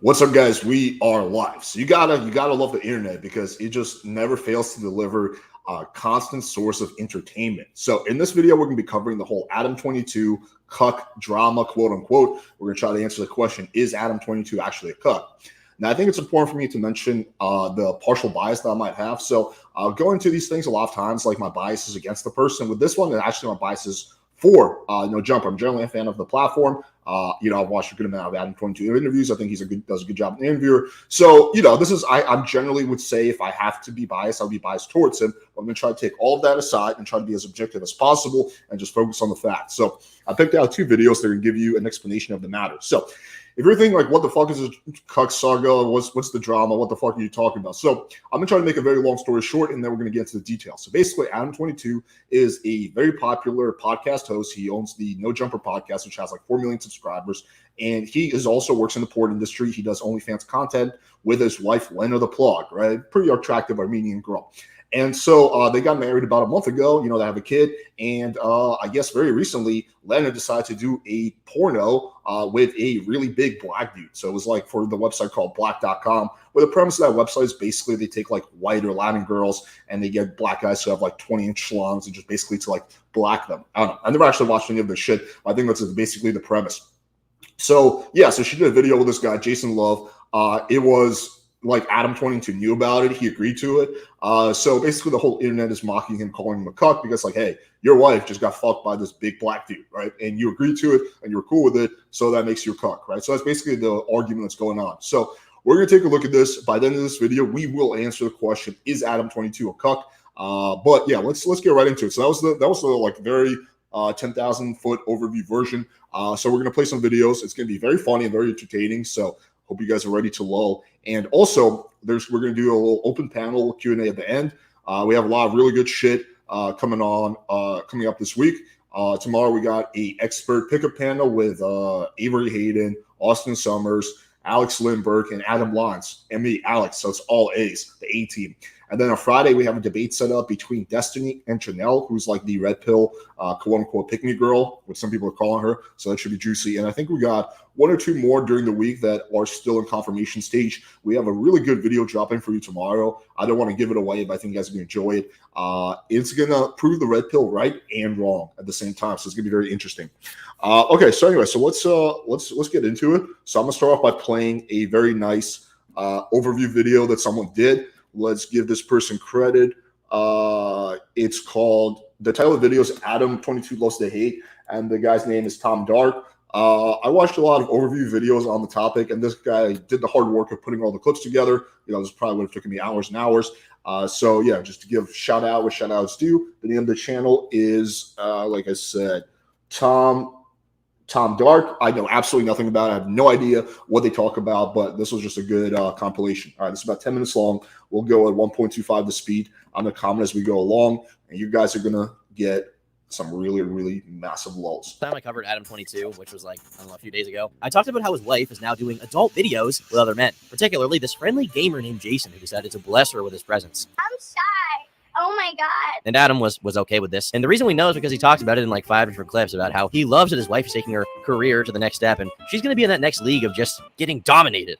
What's up, guys? We are live. So you gotta love the internet because it just never fails to deliver a constant source of entertainment. So in this video, we're gonna be covering the whole Adam22 cuck drama, quote unquote. We're gonna try to answer the question: is Adam22 actually a cuck? Now, I think it's important for me to mention the partial bias that I might have. So I'll go into these things a lot of times, like my bias is against the person. With this one, and actually my bias is for No Jumper. I'm generally a fan of the platform. I've watched a good amount of Adam22 interviews. I think does a good job in the interviewer. So, I generally would say if I have to be biased, I'll be biased towards him. But I'm going to try to take all of that aside and try to be as objective as possible and just focus on the facts. So I picked out 2 videos that are going to give you an explanation of the matter. So if you're thinking like, what the fuck is a cuck saga? What's the drama? What the fuck are you talking about? So I'm gonna try to make a very long story short, and then we're gonna get into the details. So basically, Adam22 is a very popular podcast host. He owns the No Jumper podcast, which has like 4 million subscribers, and he also works in the porn industry. He does OnlyFans content with his wife, Lena the Plug, right? Pretty attractive Armenian girl. And so they got married about a month ago. They have a kid. And I guess very recently, Lena decided to do a porno with a really big black dude. So it was like for the website called black.com, where the premise of that website is basically they take like white or Latin girls and they get black guys who have like 20-inch schlongs and just basically to like black them. I don't know. I never actually watched any of this shit. I think that's basically the premise. So yeah, so she did a video with this guy, Jason Love. It was like Adam22 knew about it. He agreed to it. So basically the whole internet is mocking him, calling him a cuck because like, hey, your wife just got fucked by this big black dude, right? And you agreed to it and you were cool with it. So that makes you a cuck, right? So that's basically the argument that's going on. So we're going to take a look at this. By the end of this video, we will answer the question, is Adam22 a cuck? But yeah, let's get right into it. So that was the like very 10,000 foot overview version. So we're going to play some videos. It's going to be very funny and very entertaining. So hope you guys are ready to lull. And also, we're going to do a little open panel Q&A at the end. We have a lot of really good shit coming up this week. Tomorrow, we got a expert pickup panel with Avery Hayden, Austin Summers, Alex Lindbergh, and Adam Lons, and me, Alex. So it's all A's, the A team. And then on Friday, we have a debate set up between Destiny and Janelle, who's like the red pill, quote-unquote, pick-me girl, which some people are calling her. So that should be juicy. And I think we got 1 or 2 more during the week that are still in confirmation stage. We have a really good video dropping for you tomorrow. I don't want to give it away, but I think you guys are going to enjoy it. It's going to prove the red pill right and wrong at the same time. So it's going to be very interesting. Okay, so anyway, so let's get into it. So I'm going to start off by playing a very nice overview video that someone did. Let's give this person credit. It's called, the title of the video is Adam22 Loves to Hate, and the guy's name is Tom Dark. I watched a lot of overview videos on the topic, and this guy did the hard work of putting all the clips together. This probably would have taken me hours and hours. So yeah, just to give shout out what shout outs do. The name of the channel is, like I said, Tom Dark. I know absolutely nothing about it. I have no idea what they talk about, but this was just a good compilation. All right, this is about 10 minutes long. We'll go at 1.25 the speed. I'm going to comment as we go along, and you guys are going to get some really, really massive lulls. Time I covered Adam22, which was like, I don't know, a few days ago, I talked about how his wife is now doing adult videos with other men, particularly this friendly gamer named Jason, who decided to bless her with his presence. I'm shy. Oh my God. And Adam was okay with this. And the reason we know is because he talks about it in like 5 different clips about how he loves that his wife is taking her career to the next step. And she's going to be in that next league of just getting dominated.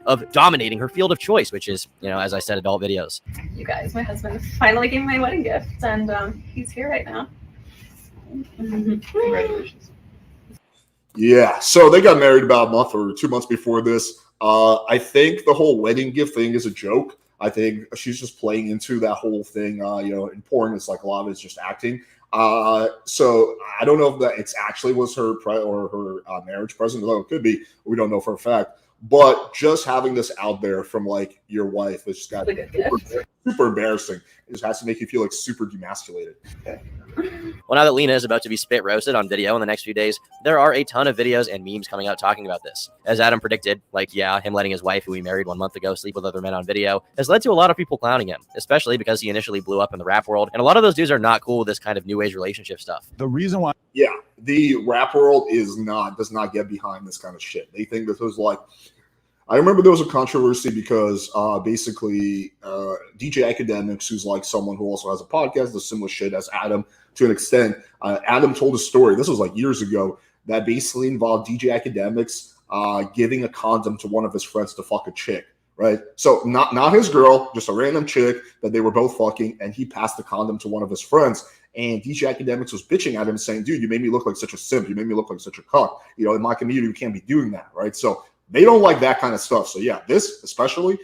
Of dominating her field of choice, which is, as I said, adult videos. You guys, my husband finally gave me my wedding gift, and he's here right now. Congratulations. Yeah, so they got married about a month or 2 months before this. I think the whole wedding gift thing is a joke. I think she's just playing into that whole thing. In porn, it's like a lot of it's just acting. So I don't know if that it's actually was her marriage present, although it could be. We don't know for a fact. But just having this out there from like your wife, it's just got super embarrassing. It just has to make you feel like super demasculated. Okay. Well, now that Lena is about to be spit roasted on video in the next few days, there are a ton of videos and memes coming out talking about this. As Adam predicted, him letting his wife, who he married 1 month ago, sleep with other men on video, has led to a lot of people clowning him, especially because he initially blew up in the rap world. And a lot of those dudes are not cool with this kind of new age relationship stuff. The reason why... Yeah, the rap world does not get behind this kind of shit. They think this was like... I remember there was a controversy because basically DJ Academics, who's like someone who also has a podcast, does similar shit as Adam to an extent. Adam told a story, this was like years ago, that basically involved DJ Academics giving a condom to one of his friends to fuck a chick. Right, so not his girl, just a random chick that they were both fucking, and he passed the condom to one of his friends. And DJ Academics was bitching at him, saying, "Dude, you made me look like such a simp. You made me look like such a cuck. You know, in my community, we can't be doing that, right?" So they don't like that kind of stuff. So yeah, this especially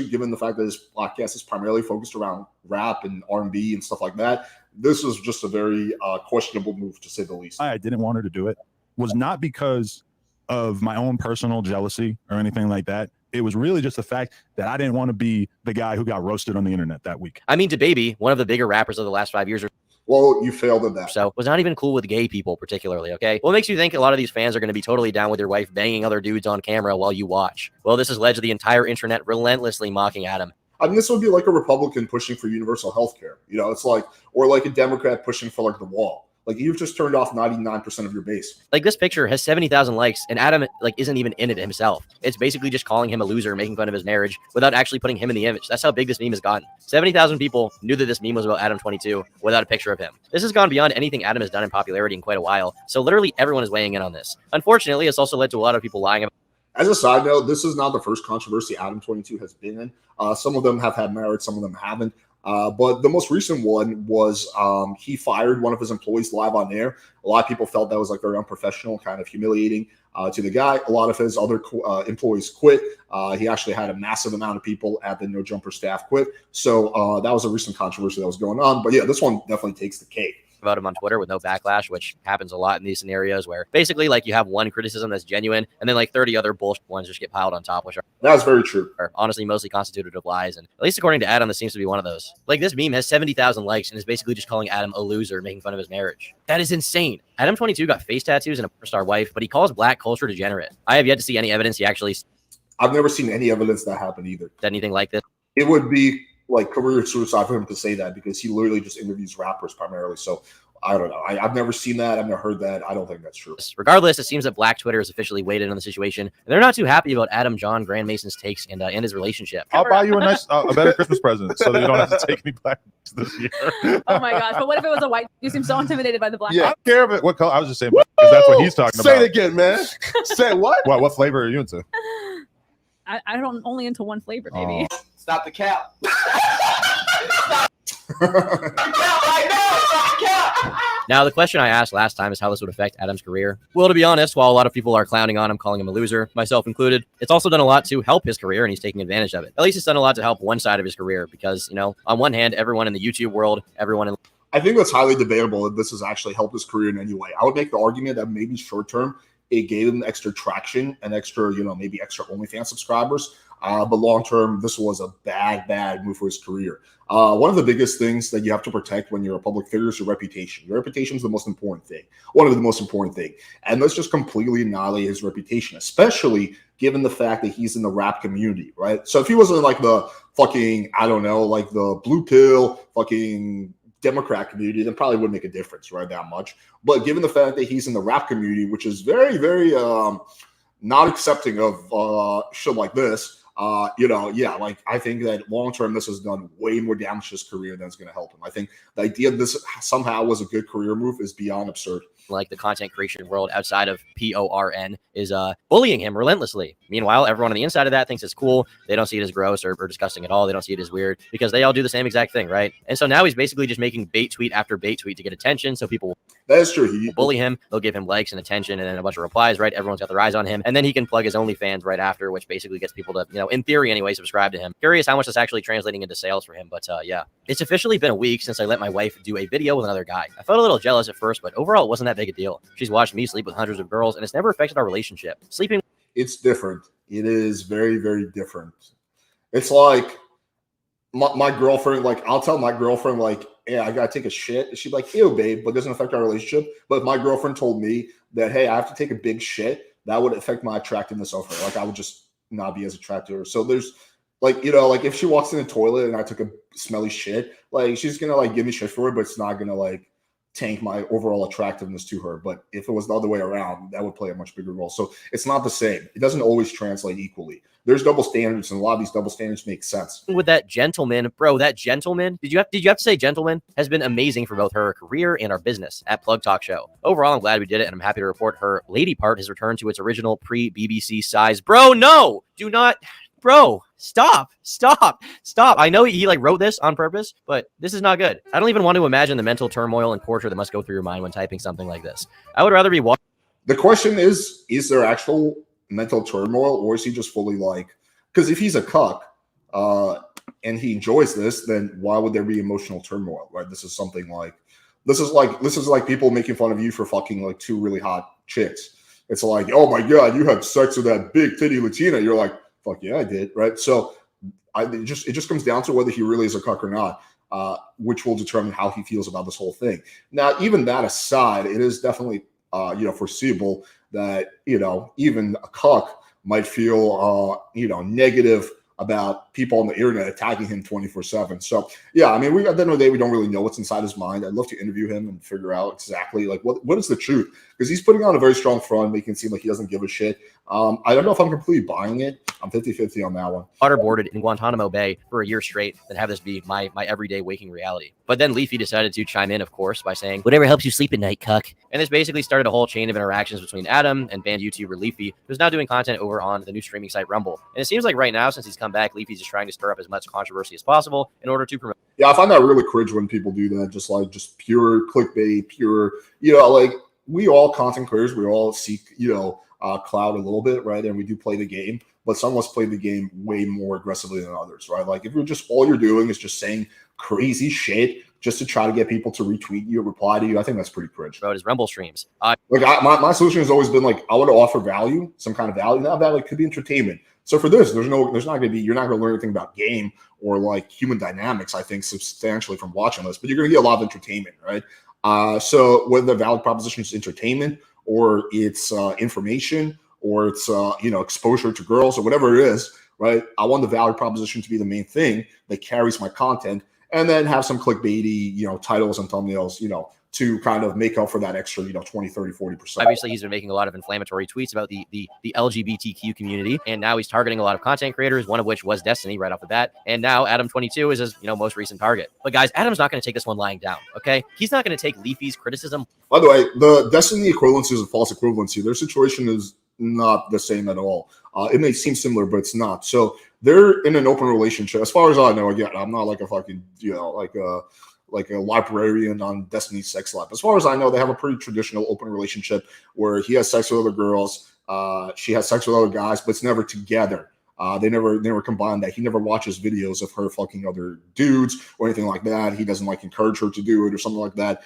given the fact that this podcast is primarily focused around rap and R&B and stuff like that, this was just a very questionable move, to say the least. I didn't want her to do it was not because of my own personal jealousy or anything like that. It was really just the fact that I didn't want to be the guy who got roasted on the internet that week. I mean, DaBaby, one of the bigger rappers of the last 5 years or well, you failed at that. so, was not even cool with gay people particularly, okay? What makes you think a lot of these fans are going to be totally down with your wife banging other dudes on camera while you watch? Well, this has led to the entire internet relentlessly mocking Adam. I mean, this would be like a Republican pushing for universal health care. You know, it's like, or like a Democrat pushing for like the wall. Like, you've just turned off 99% of your base. Like, this picture has 70,000 likes, and Adam, like, isn't even in it himself. It's basically just calling him a loser, making fun of his marriage, without actually putting him in the image. That's how big this meme has gotten. 70,000 people knew that this meme was about Adam22 without a picture of him. This has gone beyond anything Adam has done in popularity in quite a while, so literally everyone is weighing in on this. Unfortunately, it's also led to a lot of people lying about. As a side note, this is not the first controversy Adam22 has been in. Some of them have had merit, some of them haven't. But the most recent one was he fired one of his employees live on air. A lot of people felt that was like very unprofessional, kind of humiliating to the guy. A lot of his other employees quit. He actually had a massive amount of people at the No Jumper staff quit. So that was a recent controversy that was going on. But yeah, this one definitely takes the cake. About him on Twitter with no backlash, which happens a lot in these scenarios where basically like you have one criticism that's genuine and then like 30 other bullshit ones just get piled on top, which that's very true. Are honestly mostly constituted of lies. And at least according to Adam, this seems to be one of those. Like, this meme has 70,000 likes and is basically just calling Adam a loser, making fun of his marriage. That is insane. Adam22 got face tattoos and a star wife, but he calls black culture degenerate. I have yet to see any evidence he actually. I've never seen any evidence that happened either. Anything like this. It would be like career suicide for him to say that, because he literally just interviews rappers primarily. So I don't know. I've never seen that. I've never heard that. I don't think that's true. Regardless, it seems that Black Twitter has officially weighed in on the situation. And they're not too happy about Adam John Grand Mason's takes and his relationship. I'll buy you a nice, a better Christmas present so that you don't have to take any black this year. Oh my gosh! But what if it was a white? You seem so intimidated by the black. Yeah, I don't care what color. I was just saying because that's what he's talking about. Say it again, man. Say what? What flavor are you into? I don't only into one flavor, maybe. Oh. Stop the cap. Now, the question I asked last time is how this would affect Adam's career. Well, to be honest, while a lot of people are clowning on him, calling him a loser, myself included, it's also done a lot to help his career, and he's taking advantage of it. At least it's done a lot to help one side of his career because, you know, on one hand, everyone in the YouTube world, everyone in... I think that's highly debatable if this has actually helped his career in any way. I would make the argument that maybe short term, it gave him extra traction and extra, you know, maybe extra OnlyFans subscribers. But long term, this was a bad move for his career. One of the biggest things that you have to protect when you're a public figure is your reputation. Your reputation is the most important thing. One of the most important thing. And let's just completely annihilate his reputation, especially given the fact that he's in the rap community, right? So if he wasn't like the fucking, I don't know, like the blue pill fucking Democrat community, then probably wouldn't make a difference, right? That much. But given the fact that he's in the rap community, which is very, very not accepting of shit like this, you know, yeah, like I think that long term this has done way more damage to his career than it's going to help him. I think the idea of this somehow was a good career move is beyond absurd. Like the content creation world outside of PORN is bullying him relentlessly. Meanwhile, everyone on the inside of that thinks it's cool. They don't see it as gross or disgusting at all. They don't see it as weird because they all do the same exact thing, right? And so now he's basically just making bait tweet after bait tweet to get attention. So people that is true. He will bully him. They'll give him likes and attention and then a bunch of replies, right? Everyone's got their eyes on him. And then he can plug his OnlyFans right after, which basically gets people to, you know, in theory anyway, subscribe to him. Curious how much that's actually translating into sales for him. But yeah, it's officially been a week since I let my wife do a video with another guy. I felt a little jealous at first, but overall it wasn't that big a deal. She's watched me sleep with hundreds of girls and it's never affected our relationship. Sleeping. It's different. It is very, very different. It's like my girlfriend, like I'll tell my girlfriend like, yeah, I got to take a shit. She's like, ew, babe, but it doesn't affect our relationship. But if my girlfriend told me that, hey, I have to take a big shit, that would affect my attractiveness of her. Like I would just not be as attracted to her. So there's like, you know, like if she walks in the toilet and I took a smelly shit, like she's going to like give me shit for it, but it's not going to like tank my overall attractiveness to her. But if it was the other way around, that would play a much bigger role. So it's not the same. It doesn't always translate equally. there's double standards, and a lot of these double standards make sense. With that gentleman, bro, that gentleman, did you have to say gentleman, has been amazing for both her career and our business at Plug Talk Show. Overall, I'm glad we did it, and I'm happy to report her lady part has returned to its original pre-BBC size. Bro, no, do not, bro, stop. I know he like wrote this on purpose, but this is not good. I don't even want to imagine the mental turmoil and torture that must go through your mind when typing something like this. I would rather be watching. The question is there actual mental turmoil, or is he just fully like, because if he's a cuck and he enjoys this, then why would there be emotional turmoil, right? This is like people making fun of you for fucking like 2 really hot chicks. It's like, oh my God, you had sex with that big titty Latina. You're like, fuck yeah, I did, right? So it just comes down to whether he really is a cuck or not, which will determine how he feels about this whole thing. Now, even that aside, it is definitely foreseeable that even a cuck might feel negative about people on the internet attacking him 24/7. So yeah, I mean, at the end of the day, we don't really know what's inside his mind. I'd love to interview him and figure out exactly like what is the truth, because he's putting on a very strong front, making it seem like he doesn't give a shit. I don't know if I'm completely buying it. I'm 50-50 on that one. Waterboarded in Guantanamo Bay for a year straight and have this be my everyday waking reality. But then Leafy decided to chime in, of course, by saying, whatever helps you sleep at night, cuck. And this basically started a whole chain of interactions between Adam and banned YouTuber Leafy, who's now doing content over on the new streaming site Rumble. And it seems like right now, since he's come back, Leafy's just trying to stir up as much controversy as possible in order to promote. Yeah, I find that really cringe when people do that. Just pure clickbait, pure, like we all content creators, we all seek, cloud a little bit, right? And we do play the game, but some of us play the game way more aggressively than others, right? Like if all you're doing is just saying crazy shit just to try to get people to retweet you or reply to you, I think that's pretty cringe. About his Rumble streams. My solution has always been like, I want to offer value, some kind of value. Now that like could be entertainment. So for this, you're not going to learn anything about game or like human dynamics, I think, substantially from watching this, but you're going to get a lot of entertainment, right? So whether the value proposition is entertainment or it's information or it's exposure to girls or whatever it is, right? I want the value proposition to be the main thing that carries my content, and then have some clickbaity, titles and thumbnails, to kind of make up for that extra, 20, 30, 40%. Obviously, he's been making a lot of inflammatory tweets about the LGBTQ community, and now he's targeting a lot of content creators, one of which was Destiny right off the bat, and now Adam22 is his, most recent target. But guys, Adam's not going to take this one lying down, okay? He's not going to take Leafy's criticism. By the way, the Destiny equivalency is a false equivalency. Their situation is not the same at all. It may seem similar, but it's not. So they're in an open relationship. As far as I know, again, I'm not like a fucking, like a librarian on Destiny's Sex Lab. As far as I know, they have a pretty traditional open relationship where he has sex with other girls, she has sex with other guys, but it's never together. They never combine that. He never watches videos of her fucking other dudes or anything like that. He doesn't like encourage her to do it or something like that.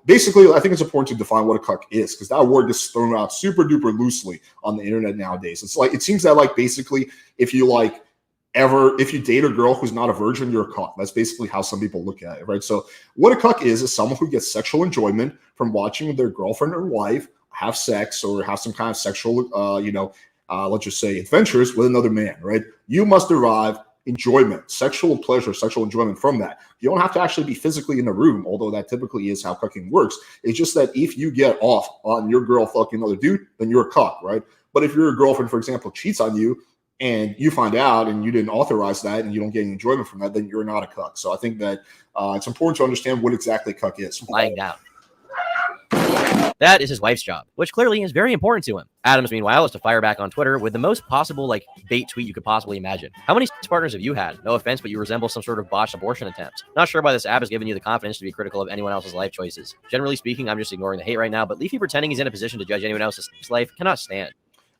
Basically, I think it's important to define what a cuck is, because that word gets thrown out super duper loosely on the internet nowadays. It seems that like basically if you date a girl who's not a virgin, you're a cuck. That's basically how some people look at it, right? So what a cuck is someone who gets sexual enjoyment from watching their girlfriend or wife have sex or have some kind of sexual, let's just say adventures with another man, right? You must derive enjoyment, sexual pleasure, sexual enjoyment from that. You don't have to actually be physically in the room, although that typically is how cucking works. It's just that if you get off on your girl fucking another dude, then you're a cuck, right? But if your girlfriend, for example, cheats on you, and you find out and you didn't authorize that and you don't get any enjoyment from that, then you're not a cuck. So I think that it's important to understand what exactly cuck is. Lying down. That is his wife's job, which clearly is very important to him. Adams, meanwhile, is to fire back on Twitter with the most possible bait tweet you could possibly imagine. How many sex partners have you had? No offense, but you resemble some sort of botched abortion attempt. Not sure why this app has given you the confidence to be critical of anyone else's life choices. Generally speaking, I'm just ignoring the hate right now, but Leafy pretending he's in a position to judge anyone else's life cannot stand.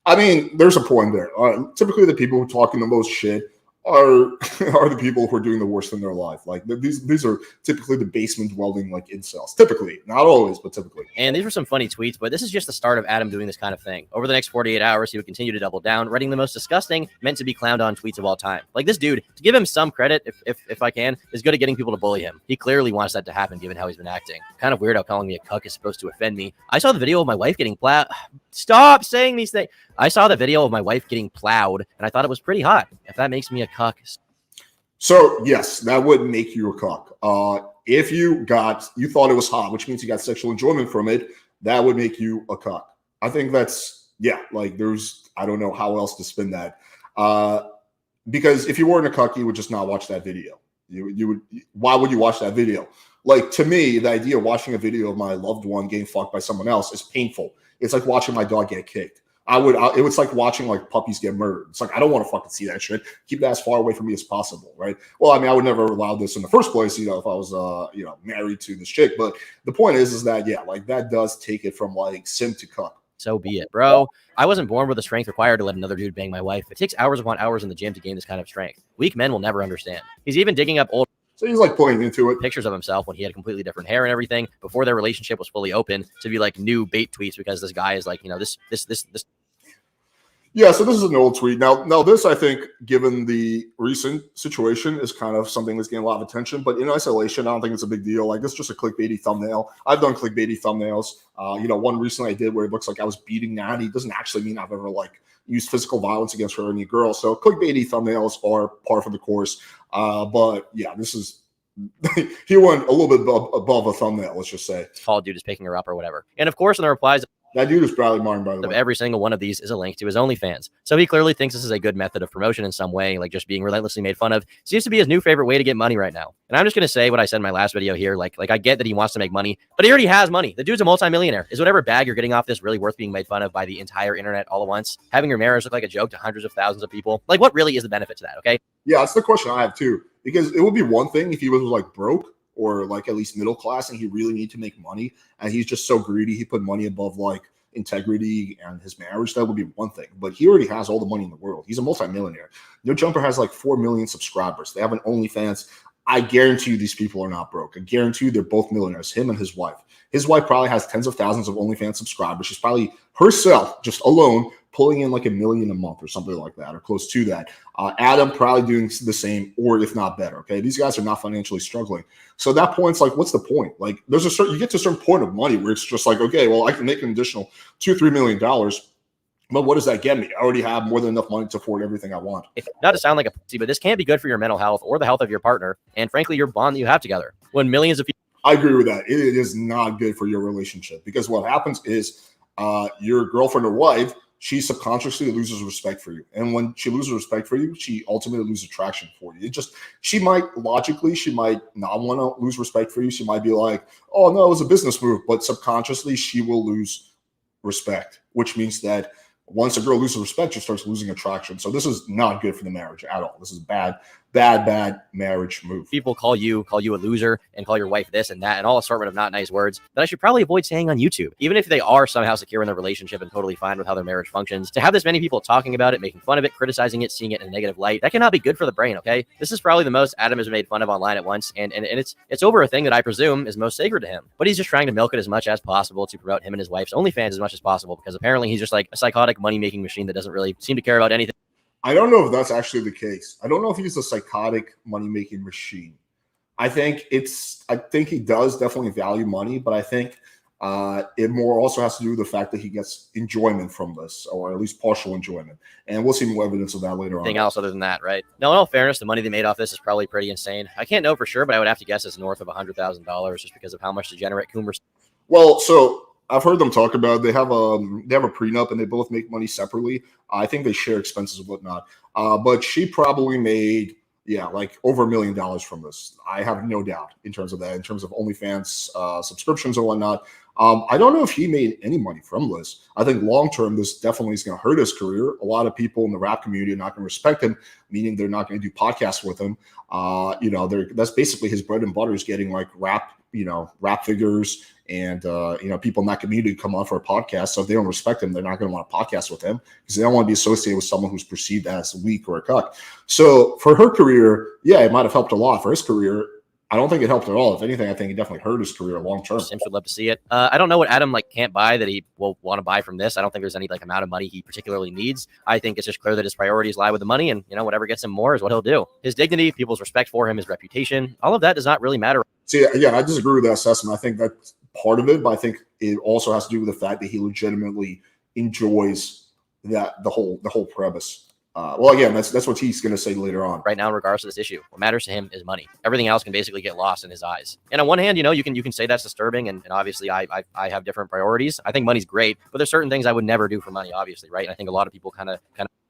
I mean, there's a point there. Typically, the people who are talking the most shit are the people who are doing the worst in their life. Like these are typically the basement dwelling incels. Typically, not always, but typically. And these were some funny tweets, but this is just the start of Adam doing this kind of thing. Over the next 48 hours, he would continue to double down, writing the most disgusting, meant to be clowned on tweets of all time. Like this dude, to give him some credit, if I can, is good at getting people to bully him. He clearly wants that to happen, given how he's been acting. Kind of weird how calling me a cuck is supposed to offend me. I saw the video of my wife getting plowed. Stop saying these things. I saw the video of my wife getting plowed, and I thought it was pretty hot. If that makes me a cuck. So yes, that would make you a cuck. If you thought it was hot, which means you got sexual enjoyment from it, that would make you a cuck. I think that's, I don't know how else to spin that. Because if you weren't a cuck, you would just not watch that video. You would. Why would you watch that video? Like, to me, the idea of watching a video of my loved one getting fucked by someone else is painful. It's like watching my dog get kicked. It was like watching like puppies get murdered. It's like, I don't want to fucking see that shit. Keep that as far away from me as possible, right? Well, I mean, I would never allow this in the first place, if I was, married to this chick. But the point is that, yeah, like that does take it from like sim to cuck. So be it, bro. I wasn't born with the strength required to let another dude bang my wife. It takes hours upon hours in the gym to gain this kind of strength. Weak men will never understand. He's even digging up old So he's like pulling into it. pictures of himself when he had completely different hair and everything before their relationship was fully open to be like new bait tweets because this guy is like, this. Yeah, so this is an old tweet. Now this, I think, given the recent situation, is kind of something that's getting a lot of attention. But in isolation, I don't think it's a big deal. Like, it's just a clickbaity thumbnail. I've done clickbaity thumbnails. One recently I did where it looks like I was beating Natty. It doesn't actually mean I've ever like used physical violence against her or any girl. So clickbaity thumbnails are par for the course. But yeah, this is he went a little bit above a thumbnail, let's just say. Tall dude is picking her up or whatever. And of course, in the replies That dude is Bradley Martin, by the of way. every single one of these is a link to his OnlyFans. So he clearly thinks this is a good method of promotion in some way, like just being relentlessly made fun of. Seems to be his new favorite way to get money right now. And I'm just going to say what I said in my last video here. Like I get that he wants to make money, but he already has money. The dude's a multimillionaire. Is whatever bag you're getting off this really worth being made fun of by the entire internet all at once? Having your marriage look like a joke to hundreds of thousands of people? Like, what really is the benefit to that, okay? Yeah, that's the question I have too. Because it would be one thing if he was like broke or like at least middle class and he really needed to make money and he's just so greedy he put money above like integrity and his marriage. That would be one thing. But he already has all the money in the world. He's a multimillionaire. No Jumper has like 4 million subscribers. They have an OnlyFans. I guarantee you these people are not broke. I guarantee you they're both millionaires, him and his wife. His wife probably has tens of thousands of OnlyFans subscribers. She's probably herself, just alone, pulling in like $1 million a month or something like that, or close to that. Adam probably doing the same, or if not better. Okay, these guys are not financially struggling. So at that point, it's like, what's the point? Like, there's a certain, you get to a certain point of money where it's just like, okay, well, I can make an additional $2-3 million. But what does that get me? I already have more than enough money to afford everything I want. Not to sound like a pussy, but this can't be good for your mental health or the health of your partner, and frankly, your bond that you have together. When millions of people I agree with that. It is not good for your relationship because what happens is your girlfriend or wife, she subconsciously loses respect for you. And when she loses respect for you, she ultimately loses attraction for you. She might not want to lose respect for you. She might be like, oh, no, it was a business move. But subconsciously, she will lose respect, which means that once a girl loses respect, she starts losing attraction. So this is not good for the marriage at all. This is bad marriage move. people call you a loser and call your wife this and that and all assortment of not nice words that I should probably avoid saying on YouTube. Even if they are somehow secure in their relationship and totally fine with how their marriage functions, to have this many people talking about it, making fun of it, criticizing it, seeing it in a negative light, that cannot be good for the brain, okay? This is probably the most Adam has made fun of online at once, and it's over a thing that I presume is most sacred to him. But he's just trying to milk it as much as possible to promote him and his wife's OnlyFans as much as possible, because apparently he's just like a psychotic money-making machine that doesn't really seem to care about anything. I don't know if that's actually the case. I don't know if he's a psychotic money-making machine. I think he does definitely value money, but I think it more also has to do with the fact that he gets enjoyment from this, or at least partial enjoyment. And we'll see more evidence of that later on. Anything else other than that, right? No, in all fairness, the money they made off this is probably pretty insane. I can't know for sure, but I would have to guess it's north of $100,000 just because of how much degenerate Coombers. Well, so I've heard them talk about they have a prenup and they both make money separately. I think they share expenses and whatnot. But she probably made like over $1 million from this. I have no doubt in terms of that, in terms of OnlyFans subscriptions and whatnot. I don't know if he made any money from this. I think long term, this definitely is going to hurt his career. A lot of people in the rap community are not going to respect him, meaning they're not going to do podcasts with him. That's basically his bread and butter is getting like rap figures and people in that community come on for a podcast. So if they don't respect him, they're not going to want to podcast with him because they don't want to be associated with someone who's perceived as weak or a cuck. So for her career, it might have helped a lot. For his career, I don't think it helped at all. If anything, I think it definitely hurt his career long term. Sims would love to see it. I don't know what Adam can't buy that he will want to buy from this. I don't think there's any amount of money he particularly needs. I think it's just clear that his priorities lie with the money, and whatever gets him more is what he'll do. His dignity, people's respect for him, his reputation, all of that does not really matter. See, again, I disagree with that assessment. I think that's part of it, but I think it also has to do with the fact that he legitimately enjoys the whole premise. Well, again, that's what he's going to say later on. Right now, in regards to this issue, what matters to him is money. Everything else can basically get lost in his eyes. And on one hand, you can say that's disturbing, and obviously I have different priorities. I think money's great, but there's certain things I would never do for money, obviously, right? And I think a lot of people kind of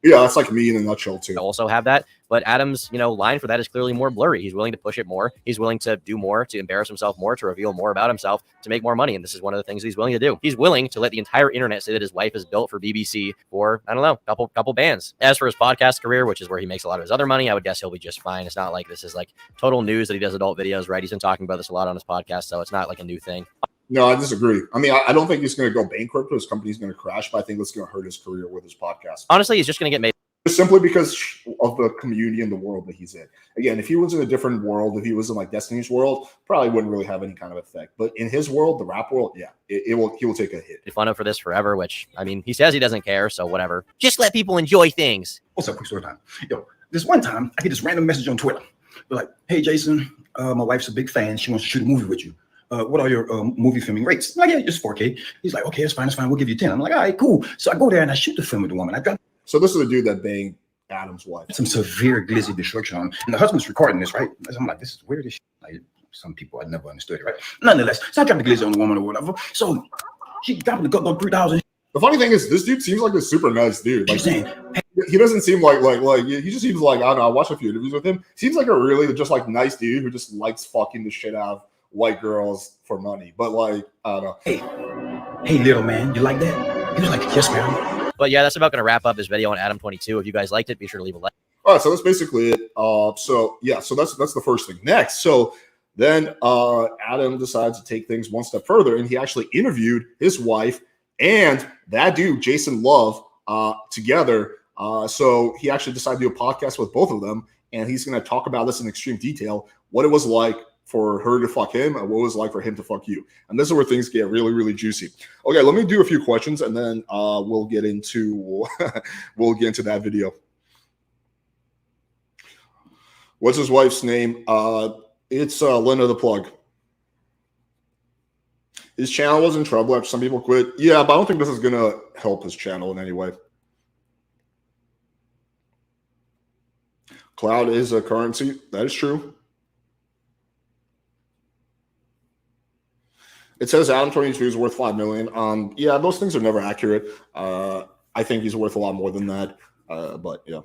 Yeah, that's like me in a nutshell too. Also have that, but Adam's line for that is clearly more blurry. He's willing to push it more. He's willing to do more, to embarrass himself more, to reveal more about himself, to make more money. And this is one of the things he's willing to do. He's willing to let the entire internet say that his wife is built for BBC or I don't know, couple bands. As for his podcast career, which is where he makes a lot of his other money, I would guess he'll be just fine. It's not like this is like total news that he does adult videos, right? He's been talking about this a lot on his podcast, so it's not like a new thing. No, I disagree. I mean, I don't think he's going to go bankrupt or his company's going to crash, but I think it's going to hurt his career with his podcast. Honestly, he's just going to get made. Simply because of the community and the world that he's in. Again, if he was in a different world, if he was in like Destiny's world, probably wouldn't really have any kind of effect. But in his world, the rap world, yeah, he will take a hit. Be fun for this forever, which I mean, he says he doesn't care, so whatever. Just let people enjoy things. What's up, quick story time? Yo, this one time I get this random message on Twitter. They're like, "Hey Jason, my wife's a big fan. She wants to shoot a movie with you. What are your movie filming rates?" I'm like, "Yeah, just 4K." He's like, "Okay, it's fine. We'll give you 10." I'm like, "All right, cool." So I go there and I shoot the film with the woman. I got. So this is a dude that banged Adam's wife. Some severe glizzy destruction on, and the husband's recording this, right? I'm like, this is weird as shit. Like, some people I never understood it, right? Nonetheless, so I dropped the glizzy on the woman or whatever. So she got the cut 3,000. The funny thing is, this dude seems like a super nice dude. Like, She's saying, he doesn't seem like he just seems like, I don't know. I watched a few interviews with him. Seems like a really just like nice dude who just likes fucking the shit out of white girls for money. But like, I don't know. Hey, little man, you like that? He was like, "Yes, ma'am." But yeah, that's about going to wrap up this video on Adam22. If you guys liked it, be sure to leave a like. All right, so that's basically it. So that's the first thing. Next, so then Adam decides to take things one step further, and he actually interviewed his wife and that dude, Jason Love, together. So he actually decided to do a podcast with both of them, and he's going to talk about this in extreme detail, what it was like for her to fuck him and what it was like for him to fuck you. And this is where things get really, really juicy. Okay, let me do a few questions, and then we'll get into that video. What's his wife's name? It's Linda the Plug. His channel was in trouble after some people quit. Yeah, but I don't think this is going to help his channel in any way. Cloud is a currency. That is true. It says Adam22 is worth $5 million. Yeah, those things are never accurate. I think he's worth a lot more than that. But yeah.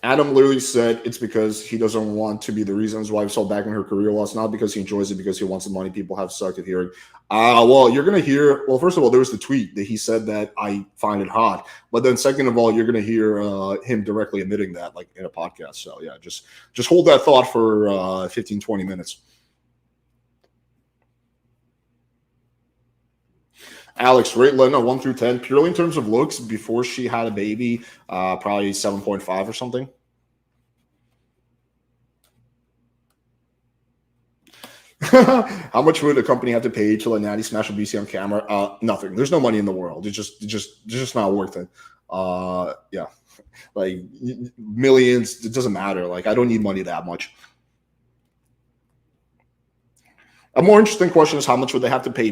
Adam literally said it's because he doesn't want to be the reason his wife's held back in her career loss, not because he enjoys it, because he wants the money. People have sucked at hearing. Well, you're going to hear, well, first of all, there was the tweet that he said that I find it hot. But then second of all, you're going to hear him directly admitting that, like in a podcast. So yeah, just hold that thought for 15, 20 minutes. Alex, rate Lena 1 through 10, purely in terms of looks before she had a baby, probably 7.5 or something. How much would a company have to pay to let Natty smash a BC on camera? Nothing. There's no money in the world. It's just not worth it. Yeah, like millions. It doesn't matter. Like I don't need money that much. A more interesting question is how much would they have to pay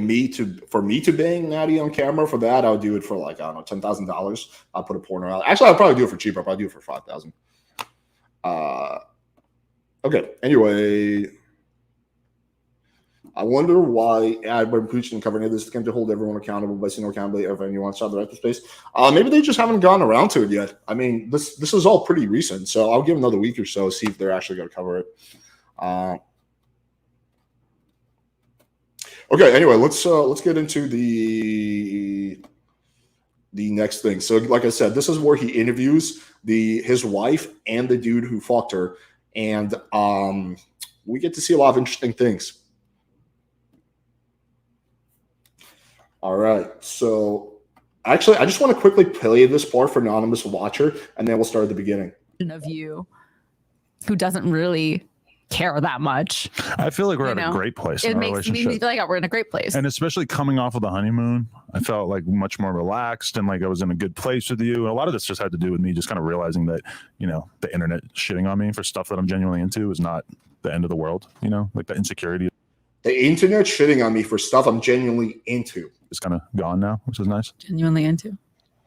for me to bang Natty on camera? For that, I would do it for like, I don't know, $10,000. I'll put a porno out. Actually, I'd probably do it for cheaper. I'd probably do it for $5,000. Okay. Anyway, I wonder why Adam preaching and covering this attempt to hold everyone accountable by seeing accountability of anyone outside the director space. Maybe they just haven't gotten around to it yet. I mean, this is all pretty recent, so I'll give another week or so, see if they're actually going to cover it. Okay, anyway, let's get into the next thing. So, like I said, this is where he interviews his wife and the dude who fucked her, and we get to see a lot of interesting things. All right, so actually, I just want to quickly play this part for anonymous watcher, and then we'll start at the beginning. Of you, who doesn't really care that much. I feel like we're at a great place in our relationship. It makes me feel like we're in a great place. And especially coming off of the honeymoon, I felt like much more relaxed and like I was in a good place with you. And a lot of this just had to do with me just kind of realizing that, the internet shitting on me for stuff that I'm genuinely into is not the end of the world, like the insecurity. The internet shitting on me for stuff I'm genuinely into. It's kind of gone now, which is nice. Genuinely into?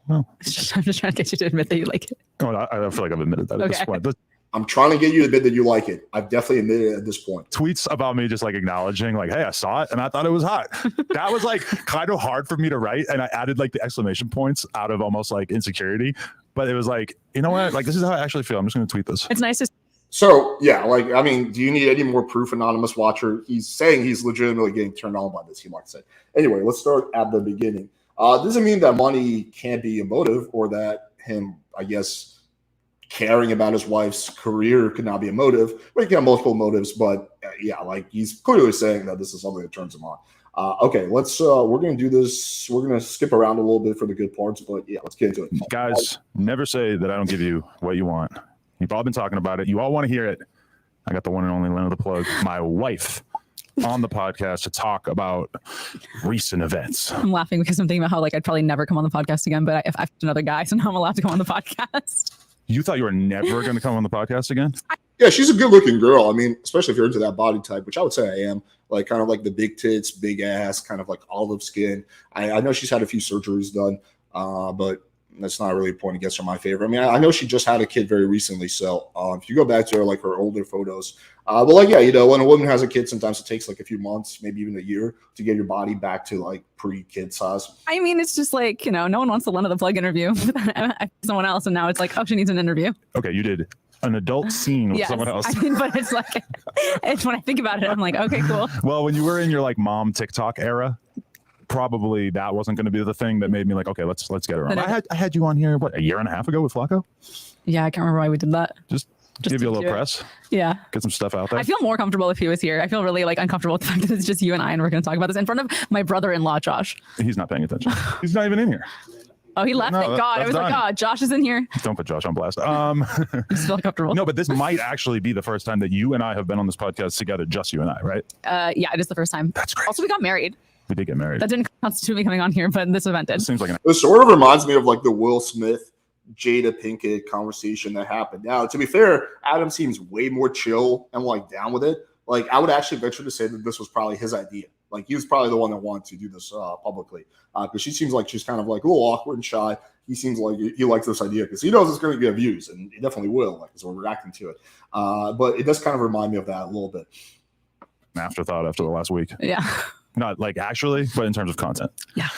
Well, I'm just trying to get you to admit that you like it. Oh, I feel like I've admitted that at this point. I'm trying to get you to admit that you like it. I've definitely admitted it at this point. Tweets about me just like acknowledging, like, hey, I saw it and I thought it was hot. That was like kind of hard for me to write. And I added like the exclamation points out of almost like insecurity. But it was like, you know what? Like, this is how I actually feel. I'm just going to tweet this. It's nice to. So, yeah, like, I mean, do you need any more proof, anonymous watcher? He's saying he's legitimately getting turned on by this, he might say. Anyway, let's start at the beginning. Doesn't mean that money can't be a motive or that him, I guess, caring about his wife's career could not be a motive. But he can have multiple motives. But, yeah, like, he's clearly saying that this is something that turns him on. Okay, let's we're gonna do this. We're gonna skip around a little bit for the good parts, but yeah, let's get into it. Guys, never say that I don't give you what you want. You've all been talking about it. You all want to hear it. I got the one and only Lena the Plug, my wife, on the podcast to talk about recent events. I'm laughing because I'm thinking about how like I'd probably never come on the podcast again, but if I have another guy, so now I'm allowed to come on the podcast. You thought you were never going to come on the podcast again? Yeah, she's a good-looking girl. I mean, especially if you're into that body type, which I would say I am. Like, kind of like the big tits, big ass, kind of like olive skin. I know she's had a few surgeries done, but that's not really a point against her, my favorite. I mean, I know she just had a kid very recently, so if you go back to her, like her older photos, but like, yeah, you know, when a woman has a kid, sometimes it takes like a few months, maybe even a year to get your body back to like pre-kid size. I mean, it's just like, you know, no one wants the Lena the Plug interview with someone else, and now it's like, oh, she needs an interview. Okay, you did an adult scene with someone else. I mean, but it's like, it's when I think about it, I'm like, okay, cool. Well, when you were in your like mom TikTok era, probably that wasn't going to be the thing that made me like, okay, let's get her on. I had you on here, what, a year and a half ago with Flacco? Yeah, I can't remember why we did that. Just give you a little press. Yeah. Get some stuff out there. I feel more comfortable if he was here. I feel really like uncomfortable with the fact that it's just you and I, and we're going to talk about this in front of my brother-in-law, Josh. He's not paying attention. He's not even in here. Oh, he left. Thank God. I was like, oh, Josh is in here. Don't put Josh on blast. I'm still uncomfortable. No, but this might actually be the first time that you and I have been on this podcast together, just you and I, right? Yeah, it is the first time. That's great. Also, we got married. We did get married. That didn't constitute me coming on here, but this event did. It seems like It sort of reminds me of like the Will Smith, Jada Pinkett conversation that happened. Now, to be fair, Adam seems way more chill and like down with it. Like, I would actually venture to say that this was probably his idea. Like, he was probably the one that wanted to do this publicly, because she seems like she's kind of like a little awkward and shy. He seems like he likes this idea because he knows it's going to get views, and he definitely will, like, as we're reacting to it. But it does kind of remind me of that a little bit. an afterthought after the last week. Yeah. Not like actually, but in terms of content. Yeah.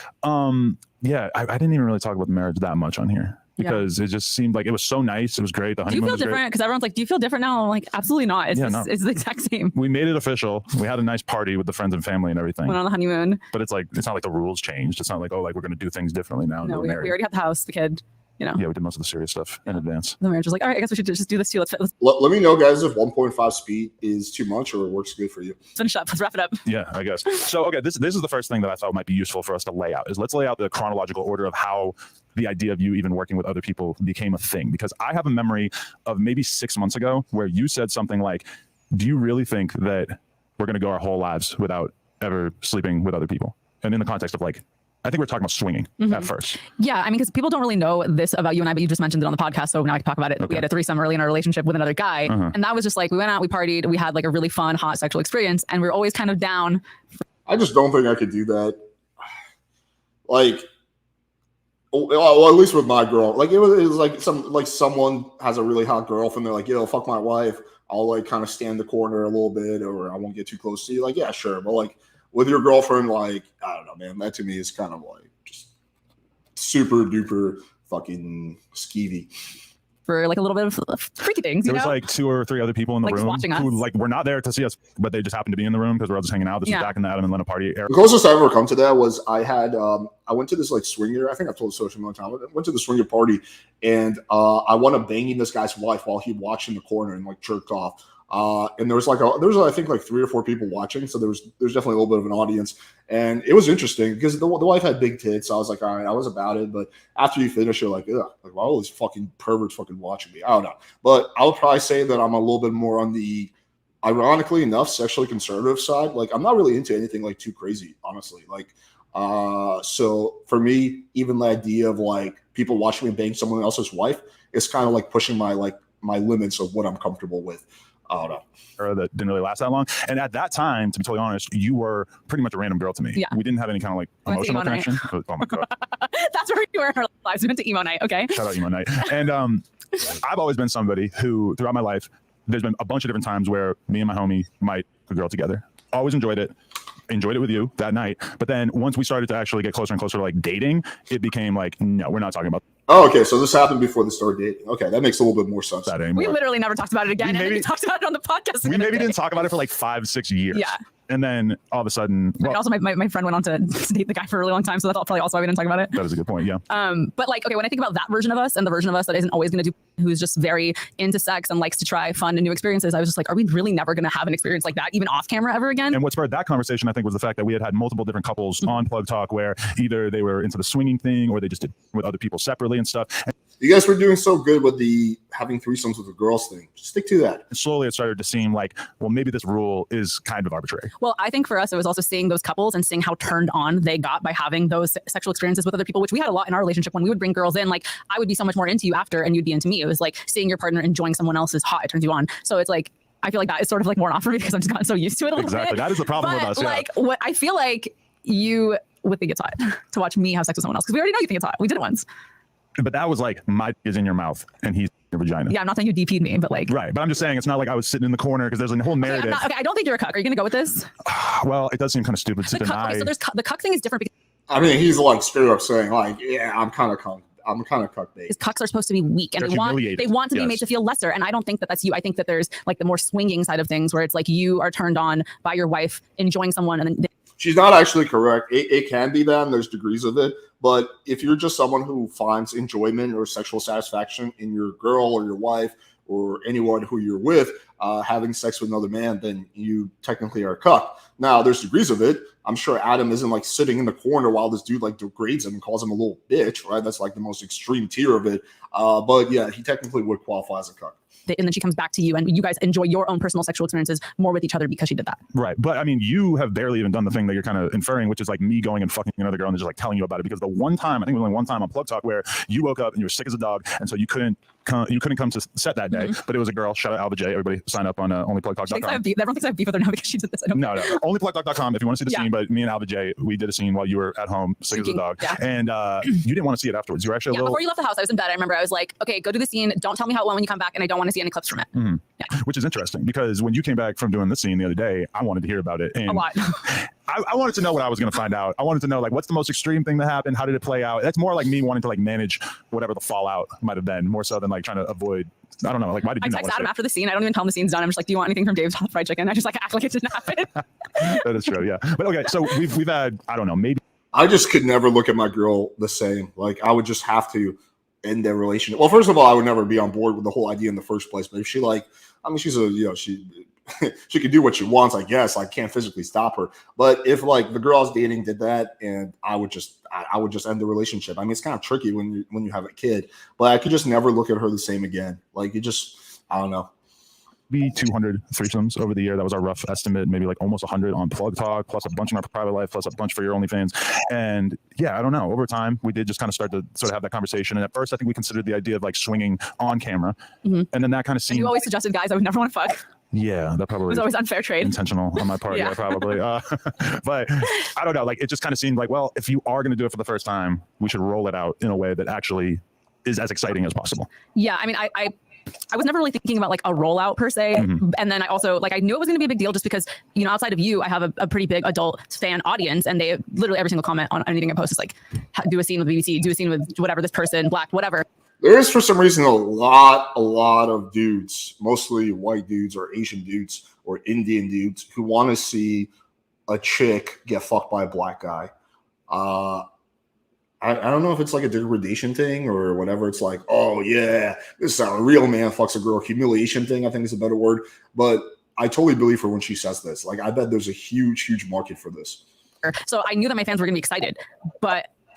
Yeah, I didn't even really talk about the marriage that much on here because it just seemed like it was so nice. It was great. The honeymoon. Do you feel different? Because everyone's like, "Do you feel different now?" I'm like, "Absolutely not. It's it's the exact same." We made it official. We had a nice party with the friends and family and everything. Went on the honeymoon. But it's like it's not like the rules changed. It's not like, oh, like we're gonna do things differently now. No, we already have the house, the kid. You know. Yeah, we did most of the serious stuff in advance. The marriage was like, all right, I guess we should just do this too. Let's let me know, guys, if 1.5 speed is too much or it works good for you. Finish up. Let's wrap it up. Yeah, I guess. So, okay, this is the first thing that I thought might be useful for us to lay out is let's lay out the chronological order of how the idea of you even working with other people became a thing. Because I have a memory of maybe 6 months ago where you said something like, do you really think that we're going to go our whole lives without ever sleeping with other people? And in the context of like, I think we're talking about swinging at first. Yeah, I mean, because people don't really know this about you and I, but you just mentioned it on the podcast, so now I can talk about it. Okay. We had a threesome early in our relationship with another guy, and that was just like, we went out, we partied, we had like a really fun, hot sexual experience, and we were always kind of down. I just don't think I could do that. Like, well, at least with my girl. Like, it was like someone has a really hot girlfriend, they're like, yo, fuck my wife. I'll like kind of stand in the corner a little bit, or I won't get too close to you. Like, yeah, sure. But like, with your girlfriend, like, I don't know, man. That to me is kind of like just super duper fucking skeevy. For like a little bit of freaky things, there was like 2 or 3 other people in the room who like were not there to see us, but they just happened to be in the room because we're all just hanging out. This was back in the Adam and Lena party era. The closest I ever come to that was I had I went to this like swinger. I think I've told the story a long time. I went to the swinger party and I wound up banging this guy's wife while he watched in the corner and like jerked off. And there was I think like 3 or 4 people watching, so there's definitely a little bit of an audience, and it was interesting because the wife had big tits. So I was like, all right, I was about it, but after you finish, you're like, ugh, like why are all these fucking perverts fucking watching me? I don't know, but I would probably say that I'm a little bit more on the, ironically enough, sexually conservative side. Like I'm not really into anything like too crazy, honestly. Like, so for me, even the idea of like people watching me bang someone else's wife is kind of like pushing my limits of what I'm comfortable with. I don't know. That didn't really last that long. And at that time, to be totally honest, you were pretty much a random girl to me. Yeah. We didn't have any kind of like emotional connection. Oh my God. That's where we were in our lives. We went to emo night. Okay. Shout out emo night. And I've always been somebody who, throughout my life, there's been a bunch of different times where me and my homie might a girl together. Always enjoyed it with you that night. But then once we started to actually get closer and closer to like dating, it became like, no, we're not talking about Oh, okay. So this happened before they started dating. Okay, that makes a little bit more sense. that anymore. We literally never talked about it again. And then we talked about it on the podcast. We maybe didn't talk about it for like 5-6 years. Yeah. And then all of a sudden, well, and also my friend went on to date the guy for a really long time, so that's probably also why we didn't talk about it. that is a good point. Yeah. But like, okay, when I think about that version of us and the version of us that isn't always going to do, who's just very into sex and likes to try fun and new experiences, I was just like, are we really never going to have an experience like that, even off camera, ever again? And what spurred that conversation, I think, was the fact that we had multiple different couples on Plug Talk where either they were into the swinging thing or they just did with other people separately and stuff. And you guys were doing so good with the having threesomes with the girls thing. Just stick to that. slowly it started to seem like, well, maybe this rule is kind of arbitrary. Well, I think for us, it was also seeing those couples and seeing how turned on they got by having those sexual experiences with other people, which we had a lot in our relationship when we would bring girls in. Like, I would be so much more into you after and you'd be into me. It was like seeing your partner enjoying someone else's hot, it turns you on. So it's like, I feel like that is sort of like worn off for me because I've just gotten so used to it a little Exactly. bit. That is the problem with us. Yeah. Like, what I feel like you would think it's hot to watch me have sex with someone else because we already know you think it's hot. We did it once. But that was like, my is in your mouth and he's in your vagina. Yeah, I'm not saying you DP'd me, but like. Right. But I'm just saying it's not like I was sitting in the corner because there's a whole narrative. Okay, I don't think you're a cuck. Are you going to go with this? Well, it does seem kind of stupid to deny. Okay, so there's the cuck thing is different because I mean, he's like straight up saying like, yeah, I'm kind of cuck bait. cucks are supposed to be weak and They're they want to be yes. made to feel lesser. And I don't think that that's you. I think that there's like the more swinging side of things where it's like you are turned on by your wife enjoying someone and then She's not actually correct. It can be that, and there's degrees of it. But if you're just someone who finds enjoyment or sexual satisfaction in your girl or your wife or anyone who you're with having sex with another man, then you technically are a cuck. Now, there's degrees of it. I'm sure Adam isn't like sitting in the corner while this dude like degrades him and calls him a little bitch, right? That's like the most extreme tier of it. But yeah, he technically would qualify as a cuck. and then she comes back to you and you guys enjoy your own personal sexual experiences more with each other because she did that. Right. But I mean, you have barely even done the thing that you're kind of inferring, which is like me going and fucking another girl and just like telling you about it. Because the one time, I think it was only one time on Plug Talk where you woke up and you were sick as a dog. And so you couldn't come to set that day, but it was a girl. Shout out Alba J. Everybody sign up on onlyplugtalk.com. Everyone thinks I have beef with her now because she did this. No, onlyplugtalk.com if you want to see the scene. But me and Alba J, we did a scene while you were at home sick as a dog. Yeah. And you didn't want to see it afterwards. You were actually a little... Before you left the house, I was in bed. I remember I was like, okay, go do the scene. Don't tell me how it went when you come back. And I don't want to see any clips from it. Yeah. Which is interesting because when you came back from doing this scene the other day, I wanted to hear about it. And a lot. I wanted to know what I was going to find out. I wanted to know, like, what's the most extreme thing that happened? How did it play out? That's more like me wanting to, like, manage whatever the fallout might have been, more so than, like, trying to avoid, I don't know, like, why did you not text Adam after the scene. I don't even tell him the scene's done. I'm just like, do you want anything from Dave's Hot Fried Chicken? I just, like, act like it didn't happen. That is true, yeah. But, okay, so we've had, I don't know, maybe. I just could never look at my girl the same. Like, I would just have to end their relationship. Well, first of all, I would never be on board with the whole idea in the first place. But if she, like, I mean, she's a, you know, she can do what she wants, I guess. I can't physically stop her. But if like the girl I was dating did that, and I would just end the relationship. I mean, it's kind of tricky when you have a kid, but I could just never look at her the same again. Like it just, I don't know. Be 200 threesomes over the year. That was our rough estimate. Maybe like almost 100 on Plug Talk, plus a bunch in our private life, plus a bunch for your OnlyFans. And yeah, I don't know. Over time, we did just kind of start to sort of have that conversation. And at first, I think we considered the idea of like swinging on camera, and then that kind of seemed. You always suggested guys I would never want to fuck. Yeah, that probably was always unfair trade. Intentional on my part, yeah, probably. But I don't know. Like it just kind of seemed like, well, if you are going to do it for the first time, we should roll it out in a way that actually is as exciting as possible. Yeah, I mean, I was never really thinking about like a rollout per se. And then I also like I knew it was going to be a big deal just because, you know, outside of you, I have a pretty big adult fan audience, and they literally every single comment on anything I post is like, do a scene with BBC, do a scene with whatever this person, black, whatever. There is for some reason a lot of dudes, mostly white dudes or Asian dudes or Indian dudes, who want to see a chick get fucked by a black guy. I don't know if it's like a degradation thing or whatever. It's like, oh yeah, this is how a real man fucks a girl. Humiliation thing, I think is a better word. But I totally believe her when she says this. Like, I bet there's a huge market for this. So I knew that my fans were gonna be excited,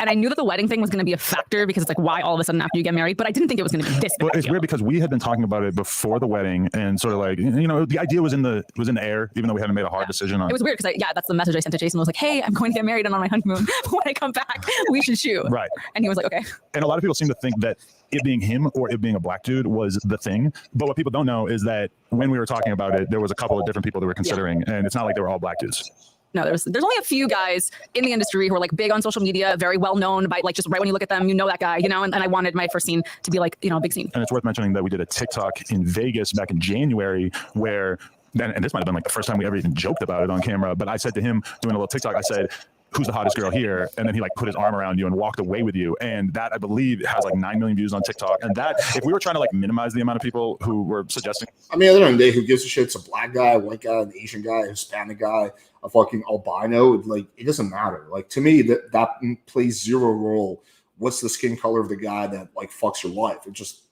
and I knew that the wedding thing was going to be a factor because it's like, why all of a sudden after you get married? But I didn't think it was going to be this. Well, it's weird because we had been talking about it before the wedding, and sort of like, you know, the idea was in the air, even though we hadn't made a hard decision on it. It was weird because that's the message I sent to Jason. Was like, hey, I'm going to get married and on my honeymoon. But when I come back, we should shoot. Right. And he was like, okay. And a lot of people seem to think that it being him or it being a black dude was the thing. But what people don't know is that when we were talking about it, there was a couple of different people that were considering, and it's not like they were all black dudes. No, there's only a few guys in the industry who are like big on social media, very well known by like just right when you look at them, you know that guy, you know, and I wanted my first scene to be like, you know, a big scene. And it's worth mentioning that we did a TikTok in Vegas back in January where, and this might have been like the first time we ever even joked about it on camera, but I said to him doing a little TikTok, I said, who's the hottest girl here? And then he like put his arm around you and walked away with you. And that I believe has like 9 million views on TikTok. And that if we were trying to like minimize the amount of people who were suggesting. I mean, at the end of the day, who gives a shit? It's a black guy, a white guy, an Asian guy, a Hispanic guy, a fucking albino. Like, it doesn't matter. Like, to me, that plays zero role. What's the skin color of the guy that like fucks your wife? It's just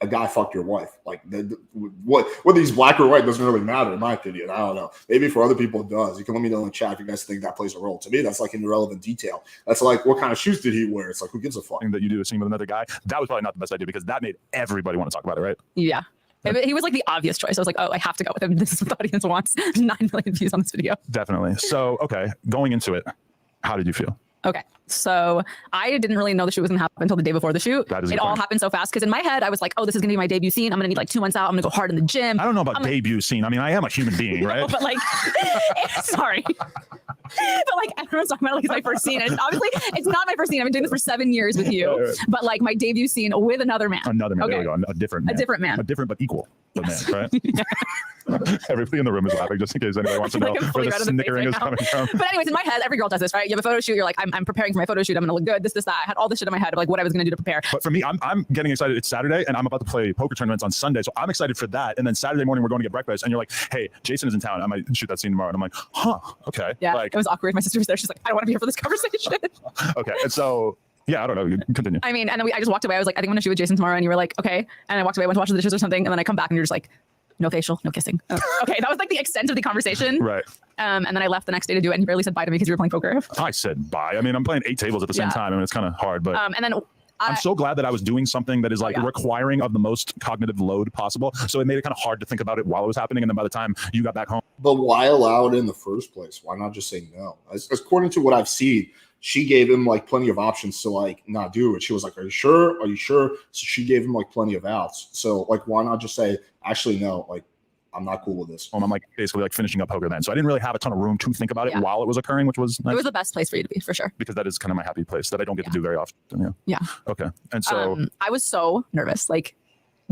a guy fucked your wife. Like, whether he's black or white doesn't really matter in my opinion. I don't know. Maybe for other people it does. You can let me know in the chat if you guys think that plays a role. To me, that's like an irrelevant detail. That's like, what kind of shoes did he wear? It's like, who gives a fuck? That you do a scene with another guy, that was probably not the best idea because that made everybody want to talk about it, right? Yeah. He was like the obvious choice. I was like, oh, I have to go with him. This is what the audience wants. 9 million views on this video. Definitely. So, okay, going into it, how did you feel? Okay. So I didn't really know the shoot was going to happen until the day before the shoot. It all happened so fast because in my head, I was like, oh, this is going to be my debut scene. I'm going to need like 2 months out. I'm going to go hard in the gym. I don't know about debut scene. I mean, I am a human being, right? No, but like, sorry. But like, everyone's talking about like, it's my first scene. And obviously, it's not my first scene. I've been doing this for 7 years with you. But like my debut scene with another man. Another man. Okay. There we go. A different man. A different man. A different but equal man, right? Everybody in the room is laughing just in case anybody wants to know where the snickering is coming from. But anyways, in my head, every girl does this, right? You have a photo shoot. You're like, I'm preparing for my photo shoot. I'm going to look good. This, that. I had all this shit in my head of like what I was going to do to prepare. But for me, I'm getting excited. It's Saturday and I'm about to play poker tournaments on Sunday. So I'm excited for that. And then Saturday morning, we're going to get breakfast. And you're like, hey, Jason is in town. I might shoot that scene tomorrow. And I'm like, huh, okay. Yeah, like, it was awkward. My sister was there. She's like, I don't want to be here for this conversation. Okay. And so, yeah, I don't know. Continue. I mean, and then I just walked away. I was like, I think I'm going to shoot with Jason tomorrow. And you were like, okay. And I walked away, went to wash the dishes or something. And then I come back and you're just like, no facial, no kissing. Okay, that was like the extent of the conversation. Right. And then I left the next day to do it, and you barely said bye to me because you were playing poker. I said bye. I mean, I'm playing 8 tables at the same time. I mean, it's kind of hard, but. And then I'm so glad that I was doing something that is like requiring of the most cognitive load possible. So it made it kind of hard to think about it while it was happening. And then by the time you got back home. But why allow it in the first place? Why not just say no? According to what I've seen, she gave him like plenty of options to like not do it. She was like, are you sure? Are you sure? So she gave him like plenty of outs. So like, why not just say, actually, no, like, I'm not cool with this. I'm like basically like finishing up poker then. So I didn't really have a ton of room to think about it while it was occurring, which was nice. It was the best place for you to be, for sure. Because that is kind of my happy place that I don't get to do very often. Yeah. Okay. And so I was so nervous, like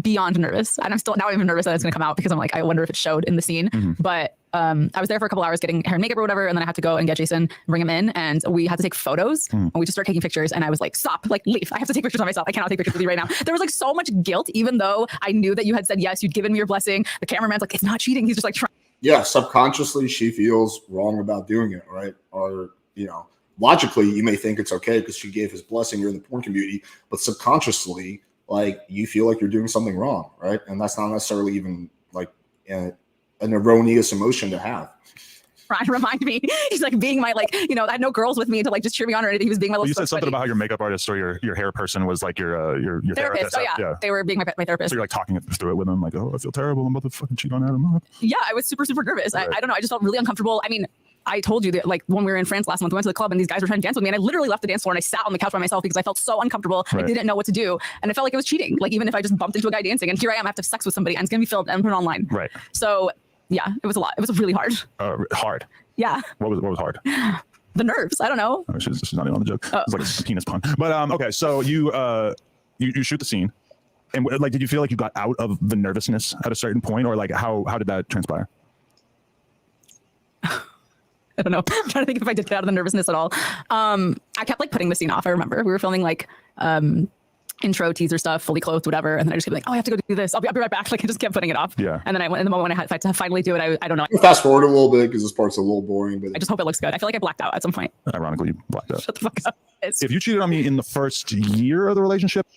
beyond nervous. And I'm still now even nervous that it's going to come out because I'm like, I wonder if it showed in the scene. But I was there for a couple hours getting hair and makeup or whatever. And then I had to go and get Jason, bring him in. And we had to take photos. And we just started taking pictures. And I was like, stop, like leave. I have to take pictures of myself. I cannot take pictures with you right now. There was like so much guilt, even though I knew that you had said yes, you'd given me your blessing. The cameraman's like, it's not cheating. He's just like trying. Yeah, subconsciously she feels wrong about doing it, right? Or, you know, logically you may think it's okay because she gave his blessing, you're in the porn community, but subconsciously, like, you feel like you're doing something wrong, right? And that's not necessarily even like an erroneous emotion to have. Trying to remind me, he's like being my, like, you know, I had no girls with me to like just cheer me on or anything. He was being my little. You said something about how your makeup artist or your hair person was like your therapist. Oh yeah, they were being my therapist. So you're like talking through it with them, like, oh, I feel terrible. I'm about to fucking cheat on Adam. Yeah, I was super nervous. Right. I don't know. I just felt really uncomfortable. I mean, I told you that like when we were in France last month, we went to the club and these guys were trying to dance with me, and I literally left the dance floor and I sat on the couch by myself because I felt so uncomfortable. Right. I didn't know what to do, and I felt like it was cheating. Like even if I just bumped into a guy dancing, and here I am, I have to have sex with somebody, and it's gonna be filmed and put online. Right. So yeah, it was a lot. It was really hard. Hard. Yeah. What was hard? The nerves. I don't know. Oh, she's not even on the joke. It's like a penis pun. But okay, so you shoot the scene, and like, did you feel like you got out of the nervousness at a certain point, or like how did that transpire? I don't know. I'm trying to think if I did get out of the nervousness at all. I kept like putting the scene off. I remember we were filming like intro teaser stuff, fully clothed, whatever. And then I just kept like, oh, I have to go do this. I'll be right back. Like I just kept putting it off. Yeah. And then I went in the moment when I had to finally do it. I don't know. Fast forward a little bit because this part's a little boring, but I just hope it looks good. I feel like I blacked out at some point. Ironically, you blacked out. Shut the fuck up. If you cheated on me in the first year of the relationship,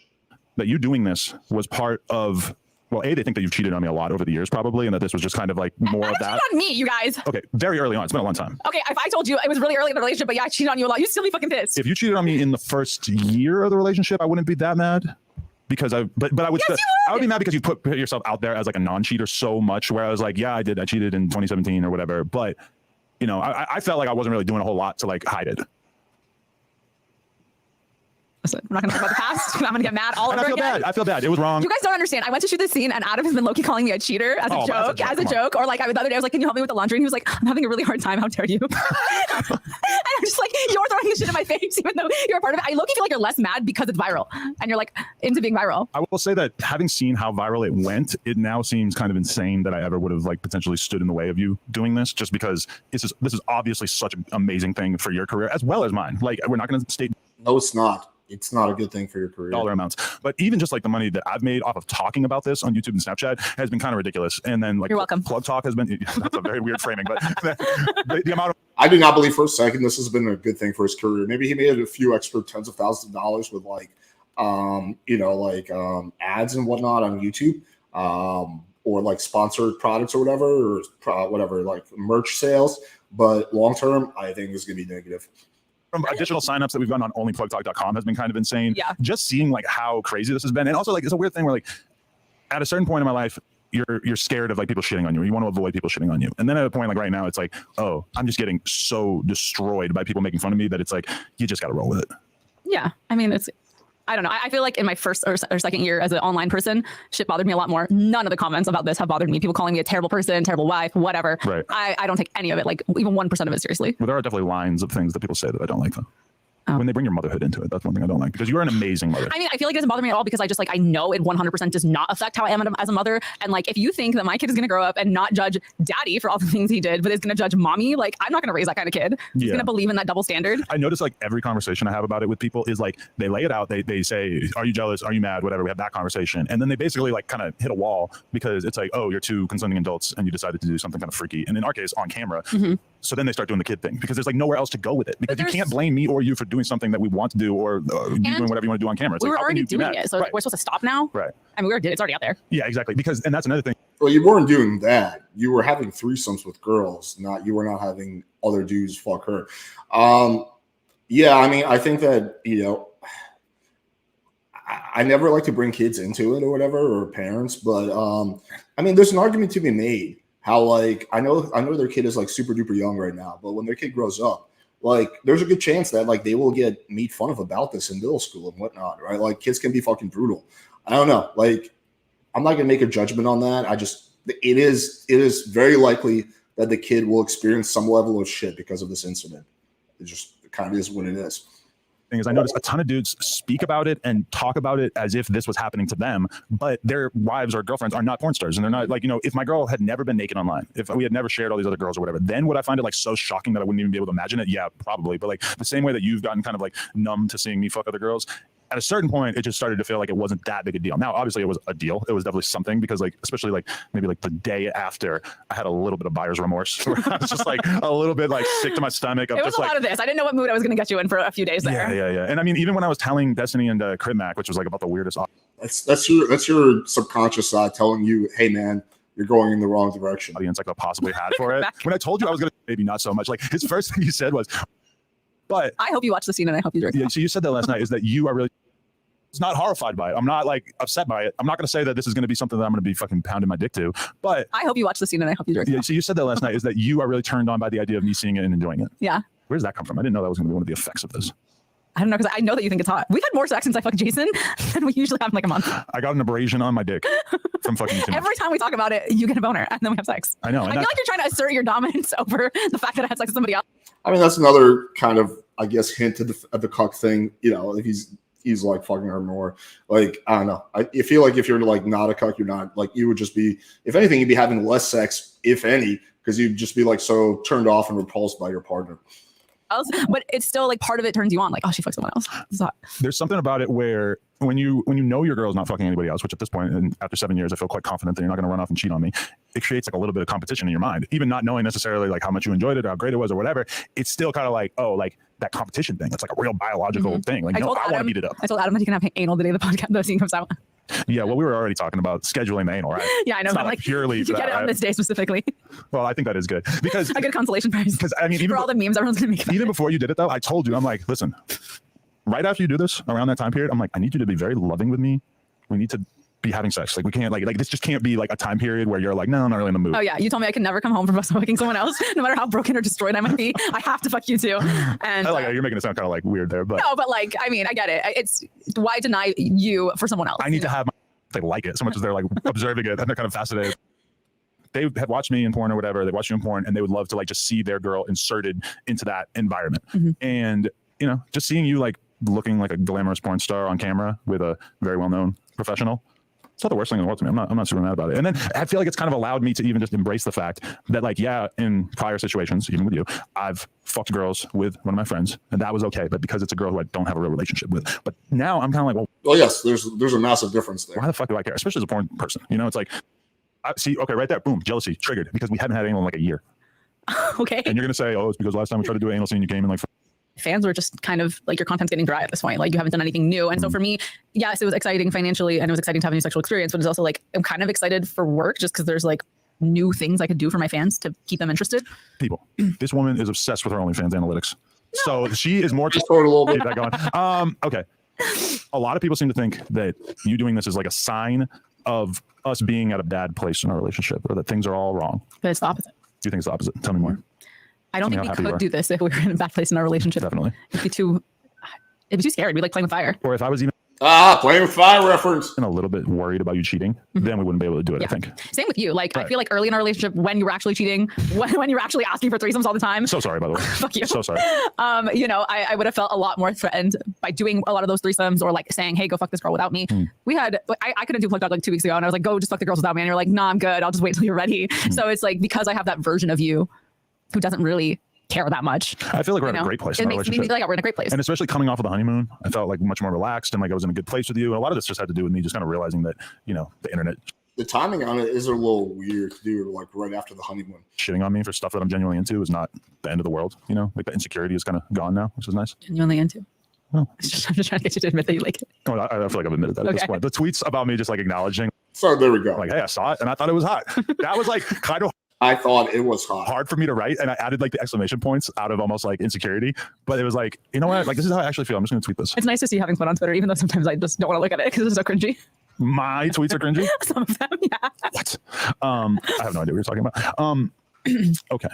that you doing this was part of. Well, they think that you've cheated on me a lot over the years, probably, and that this was just kind of like more of that. On me, you guys. Okay, very early on. It's been a long time. Okay, if I told you it was really early in the relationship, but yeah, I cheated on you a lot, you'd still be fucking pissed. If you cheated on me in the first year of the relationship, I wouldn't be that mad. Because but I would, yes, I would be mad because you put yourself out there as like a non-cheater so much. Where I was like, yeah, I cheated in 2017 or whatever. But you know, I felt like I wasn't really doing a whole lot to like hide it. Listen, I'm not going to talk about the past. I'm going to get mad all And over I feel again. bad. I feel bad. It was wrong. You guys don't understand. I went to shoot this scene and Adam has been low-key calling me a cheater as a joke. Or like the other day I was like, can you help me with the laundry? And he was like, I'm having a really hard time. How dare you? And I'm just like, you're throwing this shit in my face even though you're a part of it. I low-key feel like you're less mad because it's viral and you're like into being viral. I will say that having seen how viral it went, it now seems kind of insane that I ever would have like potentially stood in the way of you doing this, just because this is obviously such an amazing thing for your career as well as mine. Like, we're not going to state No, it's not. It's not a good thing for your career. dollar amounts, but even just like the money that I've made off of talking about this on YouTube and Snapchat has been kind of ridiculous. And then like You're welcome. Plug Talk has been, that's a very weird framing, but the amount of I do not believe for a second this has been a good thing for his career. Maybe he made a few extra tens of thousands of dollars with like, ads and whatnot on YouTube, or like sponsored products or whatever, like merch sales. But long term, I think this is going to be negative. from additional signups that we've gotten on onlyplugtalk.com has been kind of insane. Yeah. Just seeing like how crazy this has been. And also like, it's a weird thing where like at a certain point in my life, you're scared of like people shitting on you, or you want to avoid people shitting on you. And then at a point like right now, it's like, oh, I'm just getting so destroyed by people making fun of me that it's like, you just got to roll with it. Yeah. I mean, I don't know. I feel like in my first or second year as an online person, shit bothered me a lot more. None of the comments about this have bothered me. People calling me a terrible person, terrible wife, whatever. Right. I don't take any of it, like even 1% of it seriously. Well, there are definitely lines of things that people say that I don't like though. Oh. When they bring your motherhood into it, that's one thing I don't like, because you're an amazing mother. I mean, I feel like it doesn't bother me at all because I know it 100% does not affect how I am as a mother. And like, if you think that my kid is going to grow up and not judge daddy for all the things he did, but is going to judge mommy, like I'm not going to raise that kind of kid. He's going to believe in that double standard. I notice like every conversation I have about it with people is like, they lay it out. They say, are you jealous? Are you mad? Whatever. We have that conversation. And then they basically like kind of hit a wall because it's like, oh, you're two consenting adults and you decided to do something kind of freaky. And in our case, on camera. Mm-hmm. So then they start doing the kid thing because there's like nowhere else to go with it, because you can't blame me or you for doing something that we want to do, or you doing whatever you want to do on camera. It's we like, were already doing it. So we're supposed to stop now. Right. I mean, it's already out there. Yeah, exactly. Because, and that's another thing. Well, you weren't doing that. You were having threesomes with girls. You were not having other dudes fuck her. Yeah, I mean, I think that, I never like to bring kids into it or whatever, or parents, but I mean, there's an argument to be made how like I know their kid is like super duper young right now, but when their kid grows up, like there's a good chance that like they will get made fun of about this in middle school and whatnot, right? Like kids can be fucking brutal. I don't know. Like I'm not gonna make a judgment on that. It is very likely that the kid will experience some level of shit because of this incident. It kind of is what it is. Thing is, I noticed a ton of dudes speak about it and talk about it as if this was happening to them, but their wives or girlfriends are not porn stars, and they're not like, if my girl had never been naked online, if we had never shared all these other girls or whatever, then would I find it like so shocking that I wouldn't even be able to imagine it? Yeah, probably. But like the same way that you've gotten kind of like numb to seeing me fuck other girls, at a certain point, it just started to feel like it wasn't that big a deal. Now, obviously, it was a deal. It was definitely something, because like, especially like maybe like the day after, I had a little bit of buyer's remorse. Where I was just like a little bit like sick to my stomach. It was just a lot of this. I didn't know what mood I was going to get you in for a few days there. Yeah. And I mean, even when I was telling Destiny and Crib Mac, which was like about the weirdest. That's your subconscious side telling you, hey man, you're going in the wrong direction. Audience I could possibly had for it. When I told you I was gonna, maybe not so much. Like his first thing he said was, "But I hope you watch the scene and I hope you drink." Yeah, so you said that last night. Is that you are really? It's not horrified by it. I'm not like upset by it. I'm not going to say that this is going to be something that I'm going to be fucking pounding my dick to. But I hope you watch the scene and I hope you drink. Yeah. So you said that last night. Is that you are really turned on by the idea of me seeing it and enjoying it? Yeah. Where does that come from? I didn't know that was going to be one of the effects of this. I don't know, because I know that you think it's hot. We've had more sex since I fucked Jason than we usually have in like a month. I got an abrasion on my dick from fucking too much. Every time we talk about it, you get a boner and then we have sex. I know. I feel like you're trying to assert your dominance over the fact that I had sex with somebody else. I mean, that's another kind of, I guess, hint of the cuck thing. If he's like fucking her more. Like, I don't know. I feel like if you're like not a cuck, you're not like, you would just be, if anything, you'd be having less sex, if any, because you'd just be like so turned off and repulsed by your partner. But it's still like part of it turns you on, like, oh, she fucked someone else. It's hot. There's something about it where when you know your girl's not fucking anybody else, which at this point, and after 7 years, I feel quite confident that you're not going to run off and cheat on me. It creates like a little bit of competition in your mind, even not knowing necessarily like how much you enjoyed it or how great it was or whatever. It's still kind of like, oh, like that competition thing. It's like a real biological thing. Like, I want to beat it up. I told Adam that he can have anal the day the scene comes out. Yeah, well, we were already talking about scheduling the anal, right? Yeah, I know. It's but not like purely you get it on this day specifically. Well, I think that is good because a good consolation prize. Because I mean, even for all the memes everyone's gonna make. Even before you did it, though, I told you, I'm like, listen, right after you do this, around that time period, I'm like, I need you to be very loving with me. We need to be having sex. Like we can't like this just can't be like a time period where you're like, no, I'm not really in the mood. Oh yeah, you told me I could never come home from fucking someone else, no matter how broken or destroyed I might be. I have to fuck you too. And I like you're making it sound kind of like weird there, but no, but like I mean, I get it. It's why deny you for someone else? I need to have they like it so much as they're like observing it and they're kind of fascinated. They have watched me in porn or whatever. They watch you in porn and they would love to like just see their girl inserted into that environment. And you know, just seeing you like looking like a glamorous porn star on camera with a very well-known professional. It's not the worst thing in the world to me. I'm not super mad about it. And then I feel like it's kind of allowed me to even just embrace the fact that like, yeah, in prior situations, even with you, I've fucked girls with one of my friends and that was okay. But because it's a girl who I don't have a real relationship with, but now I'm kind of like, well, yes, there's a massive difference there. Why the fuck do I care? Especially as a porn person, you know, it's like, I see, okay, right there, boom, jealousy triggered because we haven't had anal in like a year. Okay. And you're going to say, oh, it's because last time we tried to do anal scene, you came in like, fans were just kind of like your content's getting dry at this point. Like you haven't done anything new. And so for me, yes, it was exciting financially and it was exciting to have a new sexual experience, but it's also like, I'm kind of excited for work just because there's like new things I could do for my fans to keep them interested. People, this woman is obsessed with her OnlyFans analytics. No. So she is more just a little bit. Keep that going. Okay. A lot of people seem to think that you doing this is like a sign of us being at a bad place in our relationship or that things are all wrong. But it's the opposite. Do you think it's the opposite? Tell me more. I don't think we could do this if we were in a bad place in our relationship. Definitely. It'd be too scary. We'd like playing with fire. Or if I was even playing with fire reference and a little bit worried about you cheating, then we wouldn't be able to do it, I think. Same with you. Like, I feel like early in our relationship, when you were actually cheating, when you were actually asking for threesomes all the time. So sorry, by the way. Fuck you. So sorry. You know, I would have felt a lot more threatened by doing a lot of those threesomes or like saying, hey, go fuck this girl without me. We had, I couldn't do plugged out like 2 weeks ago. And I was like, go just fuck the girls without me. And you're like, nah, I'm good. I'll just wait till you're ready. So it's like, because I have that version of you who doesn't really care that much. I feel like we're in a great place. It makes me feel like we're in a great place. And especially coming off of the honeymoon, I felt like much more relaxed and like I was in a good place with you. And a lot of this just had to do with me just kind of realizing that, you know, the internet. The timing on it is a little weird to do like right after the honeymoon. Shitting on me for stuff that I'm genuinely into is not the end of the world. You know, like the insecurity is kind of gone now, which is nice. Genuinely into. Oh. I'm just trying to get you to admit that you like it. Oh, I feel like I've admitted that at this point. The tweets about me just like acknowledging. So there we go. Like, hey, I saw it and I thought it was hot. That was like kind of I thought it was hard for me to write, and I added like the exclamation points out of almost like insecurity. But it was like, you know what? Like this is how I actually feel. I'm just gonna tweet this. It's nice to see you having fun on Twitter, even though sometimes I just don't want to look at it because it's so cringy. My tweets are cringy. Some of them, yeah. What? I have no idea what you're talking about. Okay.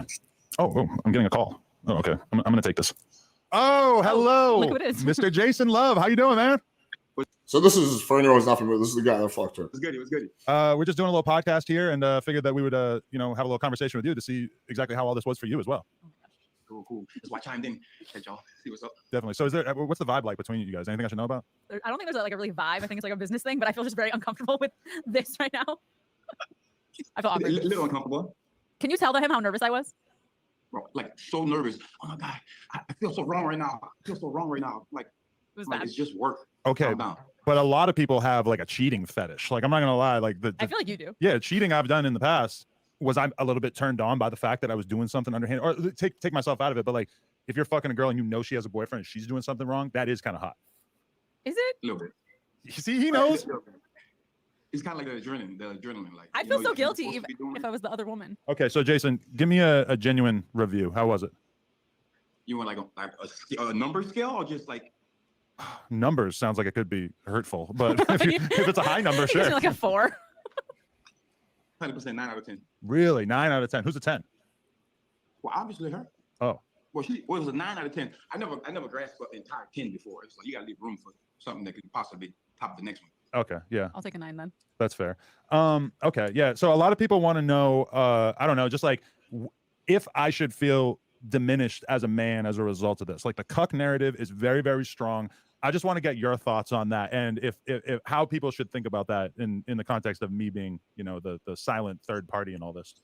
Oh, I'm getting a call. Oh, okay. I'm gonna take this. Oh, hello, look who it is. Mr. Jason Love. How you doing, man? So this is, for anyone who's not familiar, this is the guy that fucked her. It was good. We're just doing a little podcast here and figured that we would, you know, have a little conversation with you to see exactly how all this was for you as well. Cool. That's why I chimed in. Hey, y'all. See what's up. Definitely. So is there, what's the vibe like between you guys? Anything I should know about? I don't think there's like a really vibe. I think it's like a business thing, but I feel just very uncomfortable with this right now. I feel awkward. A little uncomfortable. Can you tell him how nervous I was? Bro, like so nervous. Oh my God. I feel so wrong right now. Like, It was like bad. it's just work. Okay. Calm down. But a lot of people have like a cheating fetish. Like, I'm not gonna lie. Like I feel like you do. Yeah, cheating I've done in the past was I'm a little bit turned on by the fact that I was doing something underhand, or take myself out of it. But like, if you're fucking a girl and you know she has a boyfriend and she's doing something wrong, that is kind of hot. Is it? A little bit. You see, he knows. It's kind of like the adrenaline. Like I'd feel so guilty if I was the other woman. Okay, so Jason, give me a genuine review. How was it? You want like a number scale or just like numbers? Sounds like it could be hurtful, but if it's a high number, sure. Like a 4. 100%, 9 out of 10. Really, 9 out of 10. Who's a 10? Well, obviously her. Oh. Well, it was a 9 out of 10. I never grasped the entire 10 before. It's like you gotta leave room for something that could possibly top the next one. Okay, yeah. I'll take a 9 then. That's fair. Okay, yeah. So a lot of people want to know, I don't know, just like if I should feel diminished as a man as a result of this. Like the cuck narrative is very, very strong. I just want to get your thoughts on that, and if how people should think about that in the context of me being, you know, the silent third party in all this.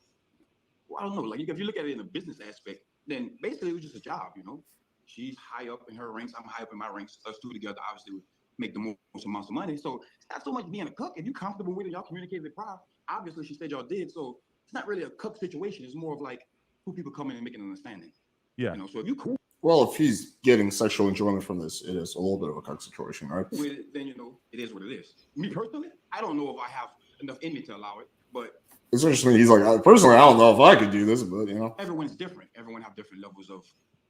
Well, I don't know. Like if you look at it in a business aspect, then basically it was just a job. You know, she's high up in her ranks. I'm high up in my ranks. Us two together, obviously, would make the most amounts of money. So it's not so much being a cook. If you're comfortable with it, y'all communicated prior. Obviously, she said y'all did. So it's not really a cook situation. It's more of like who people come in and make an understanding. Yeah. You know, so if you cool. Well, if he's getting sexual enjoyment from this, it is a little bit of a cuck situation, right? With it, then you know it is what it is. Me personally, I don't know if I have enough in me to allow it, but it's interesting. He's like, personally, I don't know if I could do this, but you know, everyone's different. Everyone have different levels of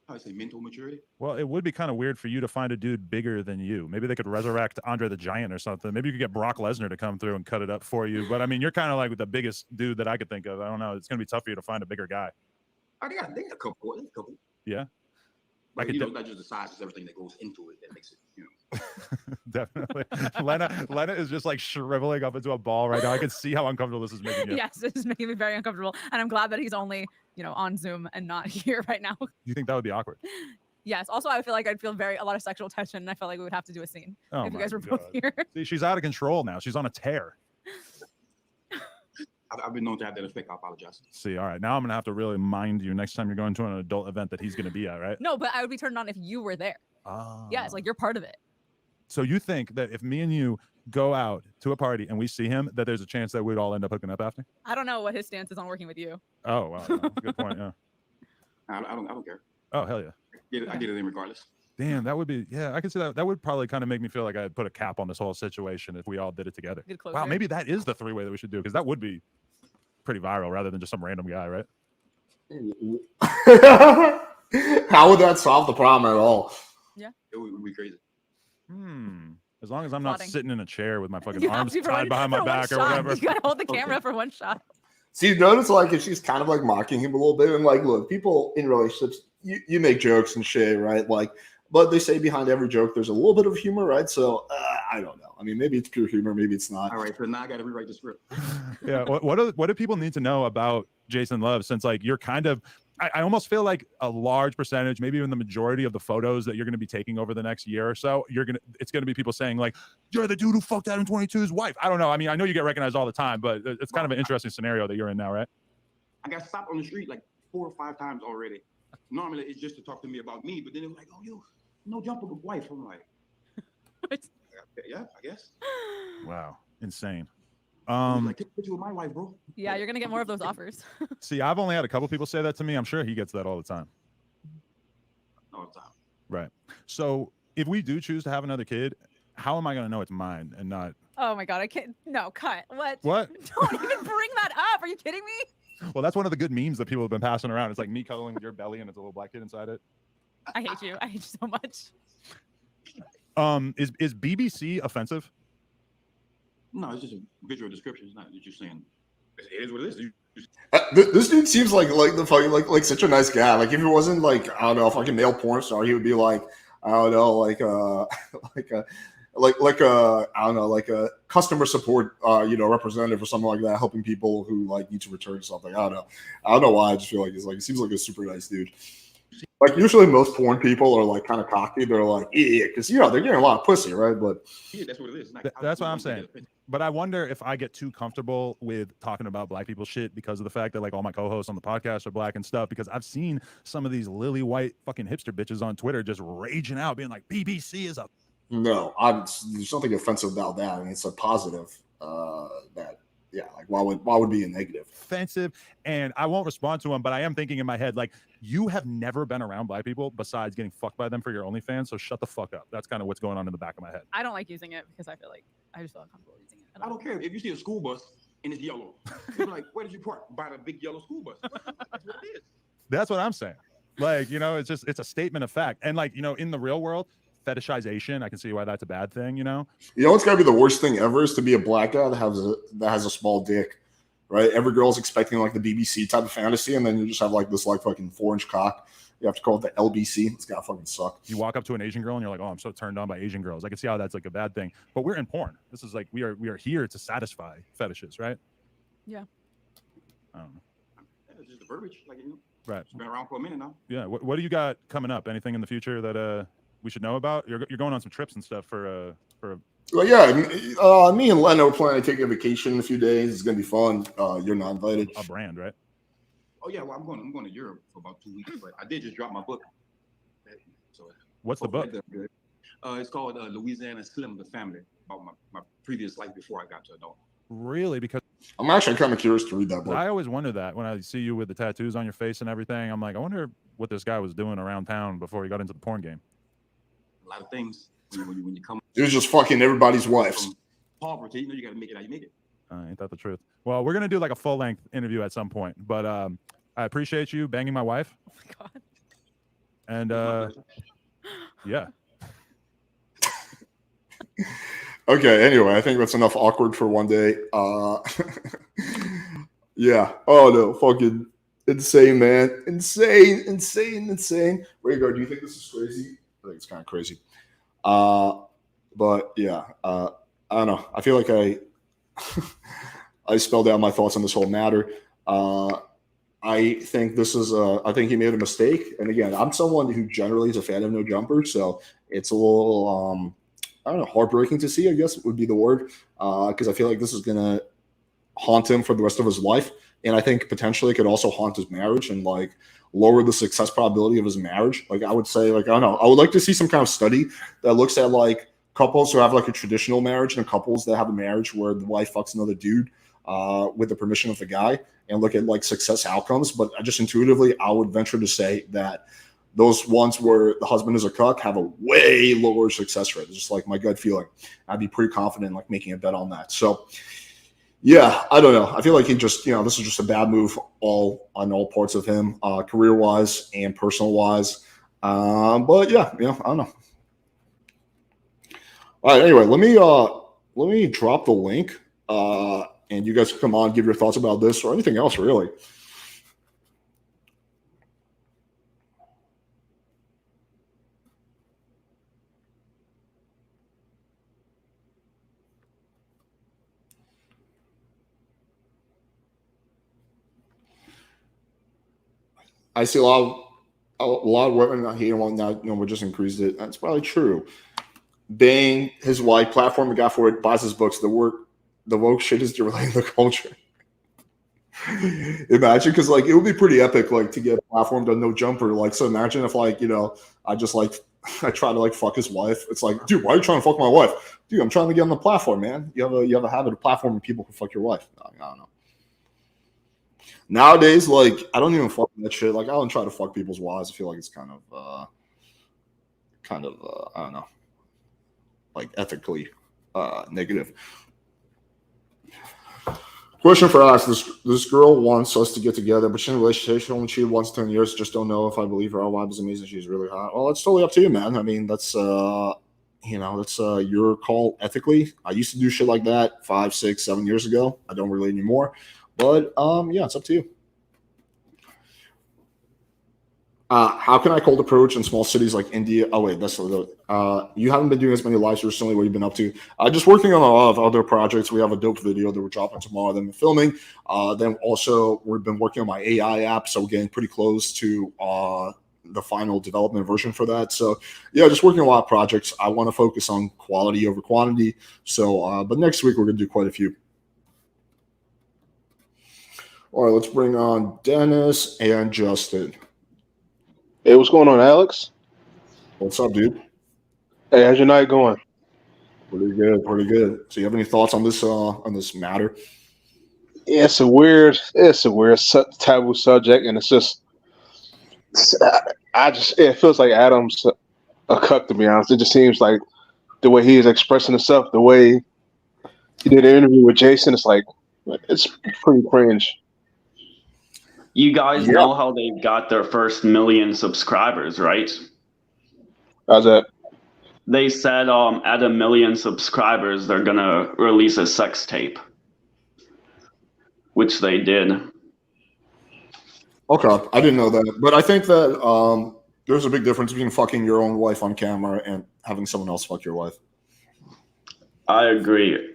how I say, mental maturity. Well, it would be kind of weird for you to find a dude bigger than you. Maybe they could resurrect Andre the Giant or something. Maybe you could get Brock Lesnar to come through and cut it up for you. But I mean, you're kind of like the biggest dude that I could think of. I don't know. It's gonna be tough for you to find a bigger guy. I got a couple. Yeah. But not just the size, it's everything that goes into it that makes it, Definitely. Lena is just like shriveling up into a ball right now. I can see how uncomfortable this is making you. Yes, this is making me very uncomfortable. And I'm glad that he's only, on Zoom and not here right now. You think that would be awkward? Yes. Also, I feel like I'd feel a lot of sexual tension, and I felt like we would have to do a scene if you guys were both here. See, she's out of control now. She's on a tear. I've been known to have that effect. I apologize. See, all right. Now I'm going to have to really mind you next time you're going to an adult event that he's going to be at, right? No, but I would be turned on if you were there. Yeah, it's like you're part of it. So you think that if me and you go out to a party and we see him, that there's a chance that we'd all end up hooking up after? I don't know what his stance is on working with you. Oh, wow. Good point, yeah. I don't care. Oh, hell yeah. I get it in regardless. Damn, that would be, yeah, I can see that. That would probably kind of make me feel like I'd put a cap on this whole situation if we all did it together. Wow, maybe that is the three-way that we should do, because that would be pretty viral rather than just some random guy, right? How would that solve the problem at all? Yeah. It would be crazy. As long as I'm not sitting in a chair with my fucking You arms have to tied behind my back or whatever. You gotta hold the camera for one shot. See, notice like if she's kind of like mocking him a little bit, and like, look, people in relationships, you make jokes and shit, right? Like, but they say behind every joke there's a little bit of humor, right? So I don't know. I mean, maybe it's pure humor, maybe it's not. All right, so now I got to rewrite the script. Yeah. What do people need to know about Jason Love? Since like you're kind of, I almost feel like a large percentage, maybe even the majority of the photos that you're going to be taking over the next year or so, it's going to be people saying like, you're the dude who fucked Adam22's wife. I don't know. I mean, I know you get recognized all the time, but it's kind of an interesting scenario that you're in now, right? I got stopped on the street like 4 or 5 times already. Normally it's just to talk to me about me, but then it was like, oh, you no jump with the wife. I'm like, yeah, I guess. Wow, insane. Like, take a picture with my wife, bro. Yeah, you're gonna get more of those offers. See, I've only had a couple people say that to me. I'm sure he gets that all the time. All the time. Right. So if we do choose to have another kid, how am I gonna know it's mine and not? Oh my god, I can't. No, cut. What? What? Don't even bring that up. Are you kidding me? Well, that's one of the good memes that people have been passing around. It's like me cuddling with your belly and it's a little black kid inside it. I hate you. I hate you so much. Is BBC offensive? No, it's just a visual description. It's not just saying it is what it is. This dude seems like the fucking like such a nice guy. Like if he wasn't like, I don't know, fucking male porn star, he would be like, I don't know, like I don't know, like a customer support representative or something like that, helping people who like need to return something. I don't know why. I just feel like he seems like a super nice dude. Like usually most porn people are like kind of cocky. They're like, yeah, because they're getting a lot of pussy, right? But yeah, that's what it is. That's what I'm saying. But I wonder if I get too comfortable with talking about black people shit because of the fact that like all my co-hosts on the podcast are black and stuff. Because I've seen some of these lily white fucking hipster bitches on Twitter just raging out, being like, BBC is a no. There's nothing offensive about that. I mean, it's a positive. That yeah, like why would be a negative? Offensive, and I won't respond to him. But I am thinking in my head like, you have never been around black people besides getting fucked by them for your OnlyFans. So shut the fuck up. That's kind of what's going on in the back of my head. I don't like using it because I just feel uncomfortable using it. I don't care if you see a school bus and it's yellow. You're like, where did you park? By the big yellow school bus. That's what it is. That's what I'm saying. Like, it's a statement of fact. And like, in the real world, fetishization, I can see why that's a bad thing. What's gotta be the worst thing ever is to be a black guy that has a small dick, right? Every girl's expecting like the BBC type of fantasy, and then you just have like this like fucking 4-inch cock. You have to call it the LBC. It's gotta fucking suck. You walk up to an Asian girl and you're like, oh, I'm so turned on by Asian girls. I can see how that's like a bad thing. But we're in porn. This is like we are here to satisfy fetishes, right? Yeah. I don't know. It's just the verbiage, Right. It's been around for a minute now. Yeah. What do you got coming up? Anything in the future that we should know about? You're going on some trips and stuff for. Well, yeah, me and Leno are planning to take a vacation in a few days. It's gonna be fun. You're not invited. A brand, right? Oh yeah, well I'm going to Europe for about 2 weeks, but I did just drop my book. So what's the book? It's called Louisiana Slim, the Family, about my previous life before I got to adult. Really? Because I'm actually kind of curious to read that book. I always wonder that when I see you with the tattoos on your face and everything. I'm like, I wonder what this guy was doing around town before he got into the porn game. A lot of things when you come. He was just fucking everybody's wives. From poverty, you got to make it how you make it. Ain't that the truth? Well, we're gonna do like a full-length interview at some point, but I appreciate you banging my wife. Oh my god. And yeah. Okay, anyway, I think that's enough awkward for one day. Yeah. Oh no, fucking insane, man. Insane. Rhaegar, do you think this is crazy? I think it's kind of crazy. But yeah, I don't know. I feel like I spelled out my thoughts on this whole matter. I think this is I think he made a mistake. And again, I'm someone who generally is a fan of no jumper, so it's a little I don't know, heartbreaking to see, I guess would be the word. Because I feel like this is gonna haunt him for the rest of his life. And I think potentially it could also haunt his marriage and like lower the success probability of his marriage. Like I would say, like, I don't know, I would like to see some kind of study that looks at like couples who have like a traditional marriage and couples that have a marriage where the wife fucks another dude with the permission of the guy, and look at like success outcomes. But I just intuitively, I would venture to say that those ones where the husband is a cuck have a way lower success rate. It's just like my gut feeling. I'd be pretty confident like making a bet on that. So yeah, I don't know. I feel like he just, this is just a bad move on all parts of him, career wise and personal wise. But yeah, I don't know. All right. Anyway, let me drop the link, and you guys can come on, give your thoughts about this or anything else, really. I see a lot of women not hating on that. We just increased it. That's probably true. Bang, his wife platform, the guy for it buys his books. The woke shit is derailing the culture. Imagine, because like it would be pretty epic, like to get platformed on no jumper. Like, so imagine if like I just like I try to like fuck his wife. It's like, dude, why are you trying to fuck my wife? Dude, I'm trying to get on the platform, man. You have a habit of platforming people who fuck your wife. I don't know. Nowadays, like, I don't even fuck that shit. Like, I don't try to fuck people's wives. I feel like it's kind of I don't know, like ethically negative. Question for us: This girl wants us to get together, but she's in a relationship. She only cheated once in 10 years. Just don't know if I believe her. Our vibe is amazing. She's really hot. Well, it's totally up to you, man. I mean, that's that's your call ethically. I used to do shit like that 5, 6, 7 years ago. I don't really anymore. But yeah, it's up to you. How can I cold approach in small cities like India? Oh wait, that's you haven't been doing as many lives recently. What have you been up to? Just working on a lot of other projects. We have a dope video that we're dropping tomorrow. Then we're filming. Then also we've been working on my AI app, so we're getting pretty close to the final development version for that. So yeah, just working on a lot of projects. I want to focus on quality over quantity. So, but next week we're gonna do quite a few. All right, let's bring on Dennis and Justin. Hey, what's going on, Alex? What's up, dude? Hey, how's your night going? Pretty good. So you have any thoughts on this matter? Yeah, it's a weird taboo subject, and it feels like Adam's a cuck, to be honest. It just seems like the way he is expressing himself, the way he did an interview with Jason, it's pretty cringe. You guys know how they got their first 1 million subscribers, right? How's that? They said at 1 million subscribers, they're going to release a sex tape, which they did. Okay, I didn't know that. But I think that there's a big difference between fucking your own wife on camera and having someone else fuck your wife. I agree.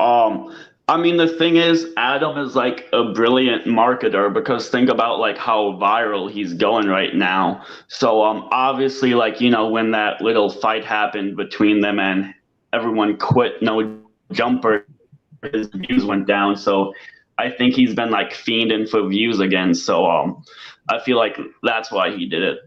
I mean, the thing is, Adam is like a brilliant marketer, because think about like how viral he's going right now. So obviously, like, when that little fight happened between them and everyone quit no jumper, his views went down. So I think he's been like fiending for views again. So I feel like that's why he did it.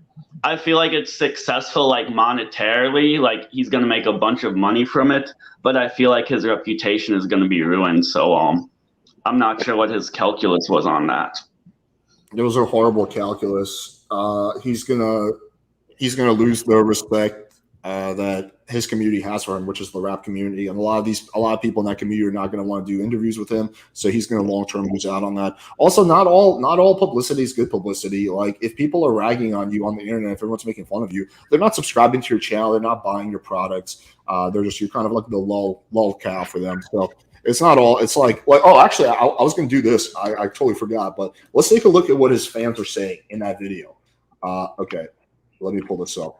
I feel like it's successful, like monetarily, like he's going to make a bunch of money from it, but I feel like his reputation is going to be ruined. So I'm not sure what his calculus was on that. It was a horrible calculus. He's gonna lose the respect that his community has for him, which is the rap community. And a lot of people in that community are not going to want to do interviews with him. So he's going to long-term lose out on that. Also, not all publicity is good publicity. Like if people are ragging on you on the internet, if everyone's making fun of you, they're not subscribing to your channel. They're not buying your products. You're kind of like the lull cow for them. So it's not all, it's like, oh, actually I was going to do this. I totally forgot, but let's take a look at what his fans are saying in that video. Okay. Let me pull this up.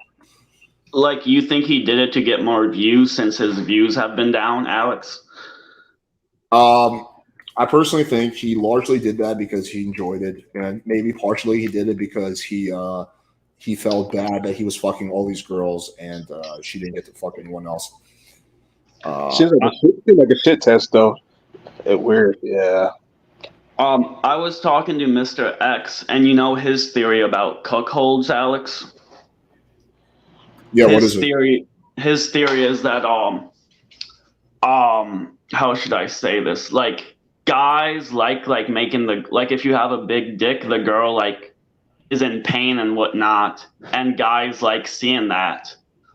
Like, you think he did it to get more views since his views have been down, Alex? I personally think he largely did that because he enjoyed it, and maybe partially he did it because he felt bad that he was fucking all these girls and she didn't get to fuck anyone else. Seems like a shit test though. It weird, yeah. I was talking to Mr. X, and you know his theory about cuckolds, Alex? Yeah, what is it? His theory is that how should I say this? Like guys like making if you have a big dick, the girl like is in pain and whatnot, and guys like seeing that.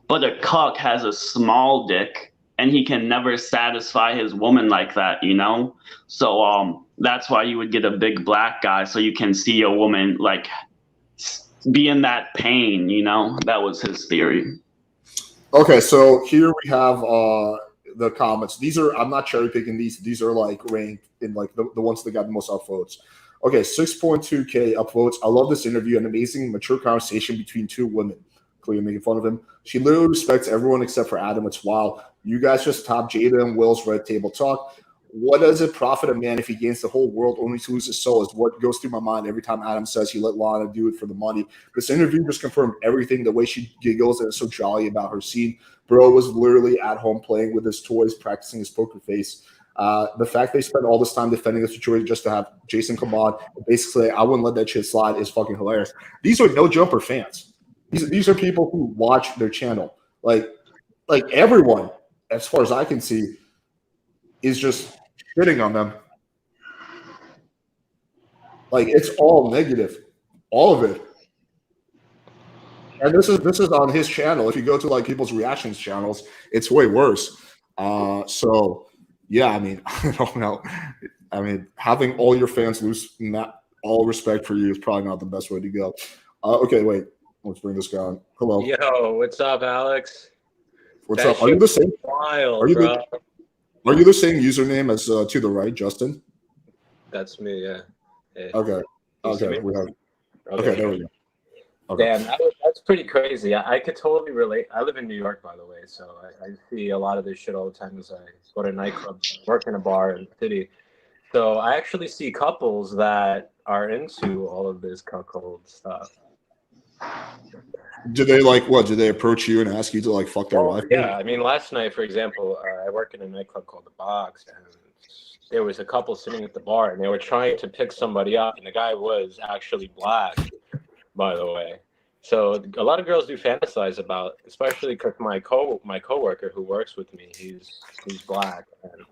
But a cuck has a small dick and he can never satisfy his woman like that, you know? So that's why you would get a big black guy, so you can see a woman like be in that pain, you know? That was his theory. Okay, so here we have the comments. These are, I'm not cherry picking these are like ranked in like the ones that got the most upvotes. Okay, 6.2K upvotes. I love this interview, an amazing mature conversation between two women. Clearly making fun of him. She literally respects everyone except for Adam. It's wild. You guys just top Jada and Will's red table talk. What does it profit a man if he gains the whole world only to lose his soul is what goes through my mind every time Adam says he let Lana do it for the money. This interview just confirmed everything, the way she giggles and is so jolly about her scene. Bro was literally at home playing with his toys, practicing his poker face. The fact they spent all this time defending the situation just to have Jason come on and basically say, I wouldn't let that shit slide is fucking hilarious. These are no jumper fans. These are people who watch their channel. Like everyone, as far as I can see, is just shitting on them. Like it's all negative, all of it. And this is on his channel. If you go to like people's reactions channels, it's way worse. So yeah, I mean, I don't know. I mean, having all your fans lose not all respect for you is probably not the best way to go. Okay, wait. Let's bring this guy on. Hello. Yo, what's up, Alex? What's up? Are you the same? Wild, are you bro. Are you the same username as to the right, Justin? That's me, yeah. Hey. Okay. Okay. We have. Okay, there we go. Okay. Damn, that's pretty crazy. I could totally relate. I live in New York, by the way, so I see a lot of this shit all the time as I go to nightclubs, work in a bar in the city. So I actually see couples that are into all of this cuckold stuff. Do they like what? Do they approach you and ask you to like fuck their wife? Yeah, I mean, last night, for example, I work in a nightclub called The Box, and there was a couple sitting at the bar, and they were trying to pick somebody up, and the guy was actually black, by the way. So a lot of girls do fantasize about, especially because my coworker who works with me, he's black, and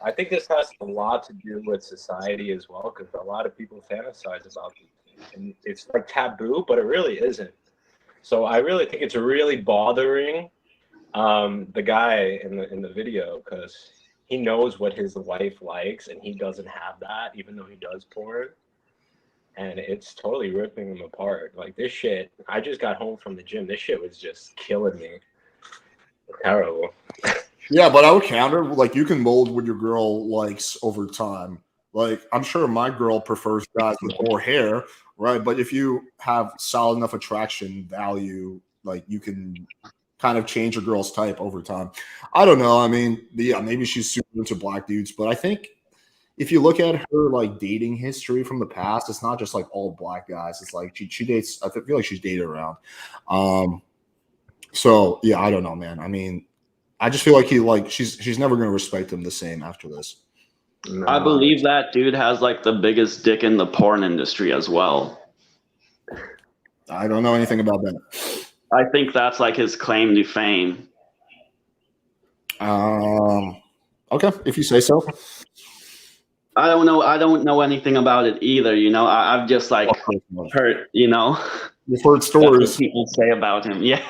I think this has a lot to do with society as well, because a lot of people fantasize about it, and it's like taboo, but it really isn't. So I really think it's really bothering the guy in the video, because he knows what his wife likes and he doesn't have that, even though he does porn. And it's totally ripping him apart. Like this shit, I just got home from the gym. This shit was just killing me. Terrible. Yeah, but I would counter, like you can mold what your girl likes over time. Like I'm sure my girl prefers guys with more hair, right? But if you have solid enough attraction value, like you can kind of change your girl's type over time. I don't know. I mean, yeah, maybe she's super into black dudes, but I think if you look at her like dating history from the past, it's not just like all black guys. It's like she dates. I feel like she's dated around. So yeah, I don't know, man. I mean, I just feel like she's never gonna respect him the same after this. No. I believe that dude has like the biggest dick in the porn industry as well. I don't know anything about that. I think that's like his claim to fame. Okay, if you say so. I don't know. I don't know anything about it either. You know, I've just like heard. You know, you've heard stories people say about him. Yeah.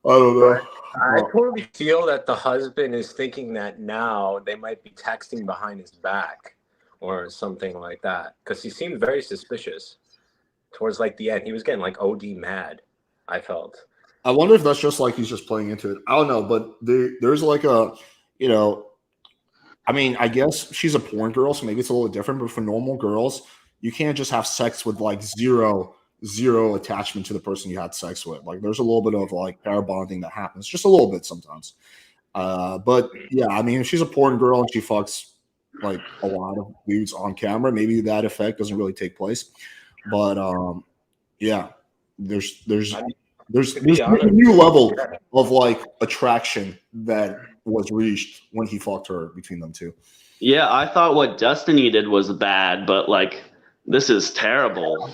don't know. I totally feel that the husband is thinking that now they might be texting behind his back or something like that, because he seemed very suspicious towards like the end. He was getting like OD mad, I felt. I wonder if that's just like he's just playing into it. I don't know, but there's like a, you know, I mean, I guess she's a porn girl, so maybe it's a little different, but for normal girls, you can't just have sex with like zero attachment to the person you had sex with. Like there's a little bit of like pair bonding that happens, just a little bit sometimes. But yeah, I mean, if she's a porn girl and she fucks like a lot of dudes on camera, maybe that effect doesn't really take place. But yeah, there's a new level of like attraction that was reached when he fucked her between them two. Yeah, I thought what Destiny did was bad, but like this is terrible.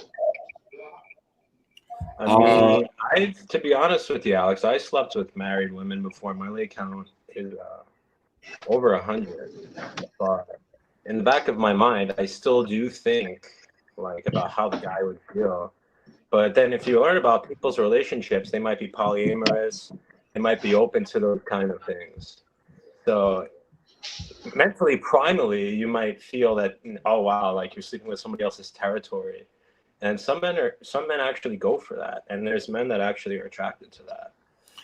I mean, to be honest with you, Alex, I slept with married women before. My leg count is over 100. But in the back of my mind, I still do think like about how the guy would feel. But then if you learn about people's relationships, they might be polyamorous. They might be open to those kind of things. So mentally, primally, you might feel that, oh, wow, like you're sleeping with somebody else's territory. And some men actually go for that. And there's men that actually are attracted to that.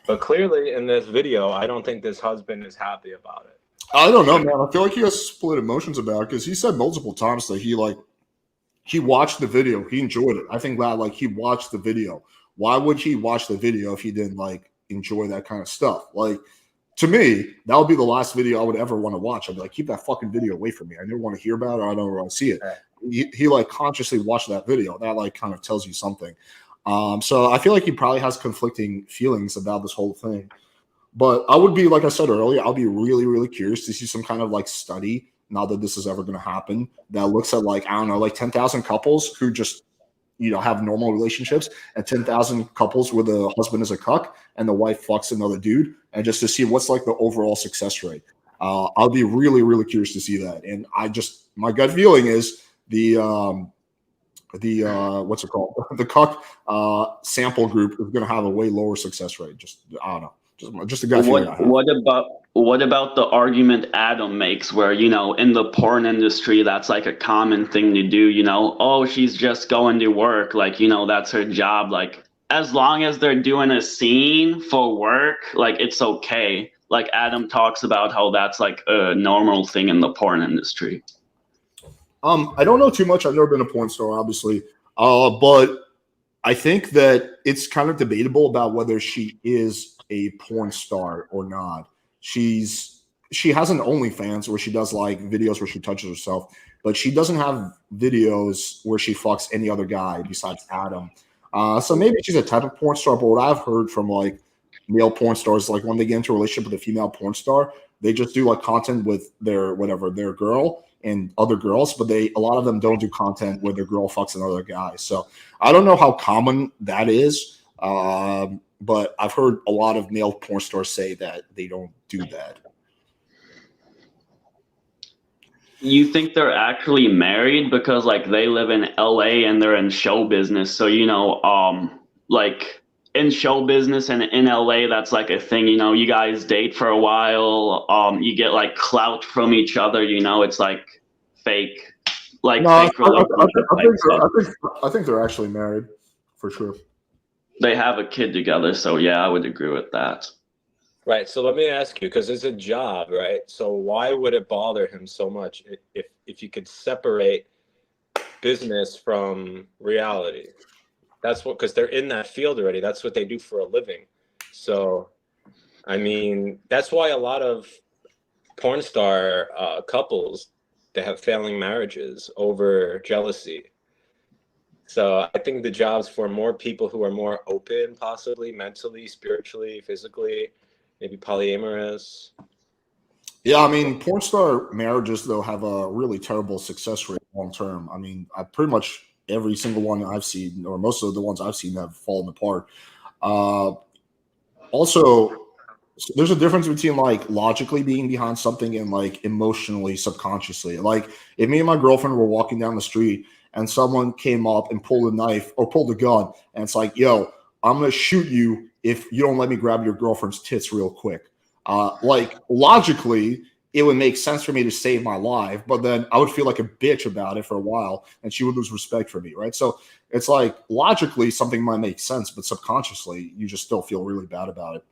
But clearly in this video, I don't think this husband is happy about it. I don't know, man. I feel like he has split emotions about it because he said multiple times that he watched the video. He enjoyed it. I think that like he watched the video. Why would he watch the video if he didn't like enjoy that kind of stuff? Like to me, that would be the last video I would ever want to watch. I'd be like, keep that fucking video away from me. I never want to hear about it. Or I don't want to see it. He like consciously watched that video. That like kind of tells you something. So I feel like he probably has conflicting feelings about this whole thing. But I would be, like I said earlier, I'll be really, really curious to see some kind of like study, now that this is ever going to happen, that looks at like, I don't know, like 10,000 couples who just, you know, have normal relationships and 10,000 couples where the husband is a cuck and the wife fucks another dude, and just to see what's like the overall success rate. I'll be really, really curious to see that. And my gut feeling is the what's it called? The cuck sample group is going to have a way lower success rate. Just, I don't know. Just a gut feeling. What about the argument Adam makes where, you know, in the porn industry, that's like a common thing to do, you know, oh, she's just going to work. Like, you know, that's her job. Like, as long as they're doing a scene for work, like, it's okay. Like, Adam talks about how that's like a normal thing in the porn industry. I don't know too much. I've never been a porn star, obviously. But I think that it's kind of debatable about whether she is a porn star or not. She has an OnlyFans where she does like videos where she touches herself, but she doesn't have videos where she fucks any other guy besides Adam. So maybe she's a type of porn star, but what I've heard from like male porn stars, like when they get into a relationship with a female porn star, they just do like content with their girl and other girls, but a lot of them don't do content where their girl fucks another guy. So I don't know how common that is. But I've heard a lot of male porn stars say that they don't do that. You think they're actually married because like they live in LA and they're in show business. So, you know, like in show business and in LA, that's like a thing, you know, you guys date for a while. You get like clout from each other, you know, it's like fake, like no, fake relationship. I think they're actually married for sure. They have a kid together, so yeah, I would agree with that. Right. So let me ask you, because it's a job, right? So why would it bother him so much if you could separate business from reality? That's what, because they're in that field already. That's what they do for a living. So, I mean, that's why a lot of porn star couples, they have failing marriages over jealousy. So I think the job's for more people who are more open, possibly mentally, spiritually, physically, maybe polyamorous. Yeah, I mean, porn star marriages, though, have a really terrible success rate long term. I mean, pretty much every single one I've seen, or most of the ones I've seen, have fallen apart. Also, there's a difference between like logically being behind something and like emotionally, subconsciously. Like if me and my girlfriend were walking down the street and someone came up and pulled a knife or pulled a gun, and it's like, yo, I'm going to shoot you if you don't let me grab your girlfriend's tits real quick. Like logically, it would make sense for me to save my life, but then I would feel like a bitch about it for a while, and she would lose respect for me, right? So it's like logically something might make sense, but subconsciously you just still feel really bad about it.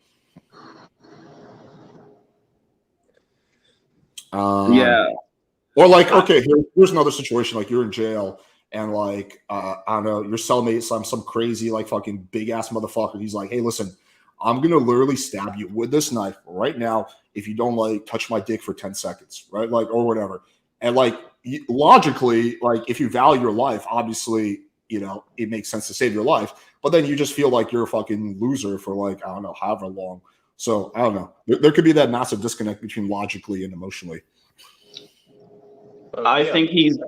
Yeah. Or like, okay, here's another situation. Like you're in jail and like, I don't know, your cellmate, some crazy like fucking big ass motherfucker. He's like, hey, listen, I'm going to literally stab you with this knife right now if you don't like touch my dick for 10 seconds, right? Like, or whatever. And like logically, like if you value your life, obviously, you know, it makes sense to save your life, but then you just feel like you're a fucking loser for like, I don't know, however long. So I don't know. There could be that massive disconnect between logically and emotionally. I think he's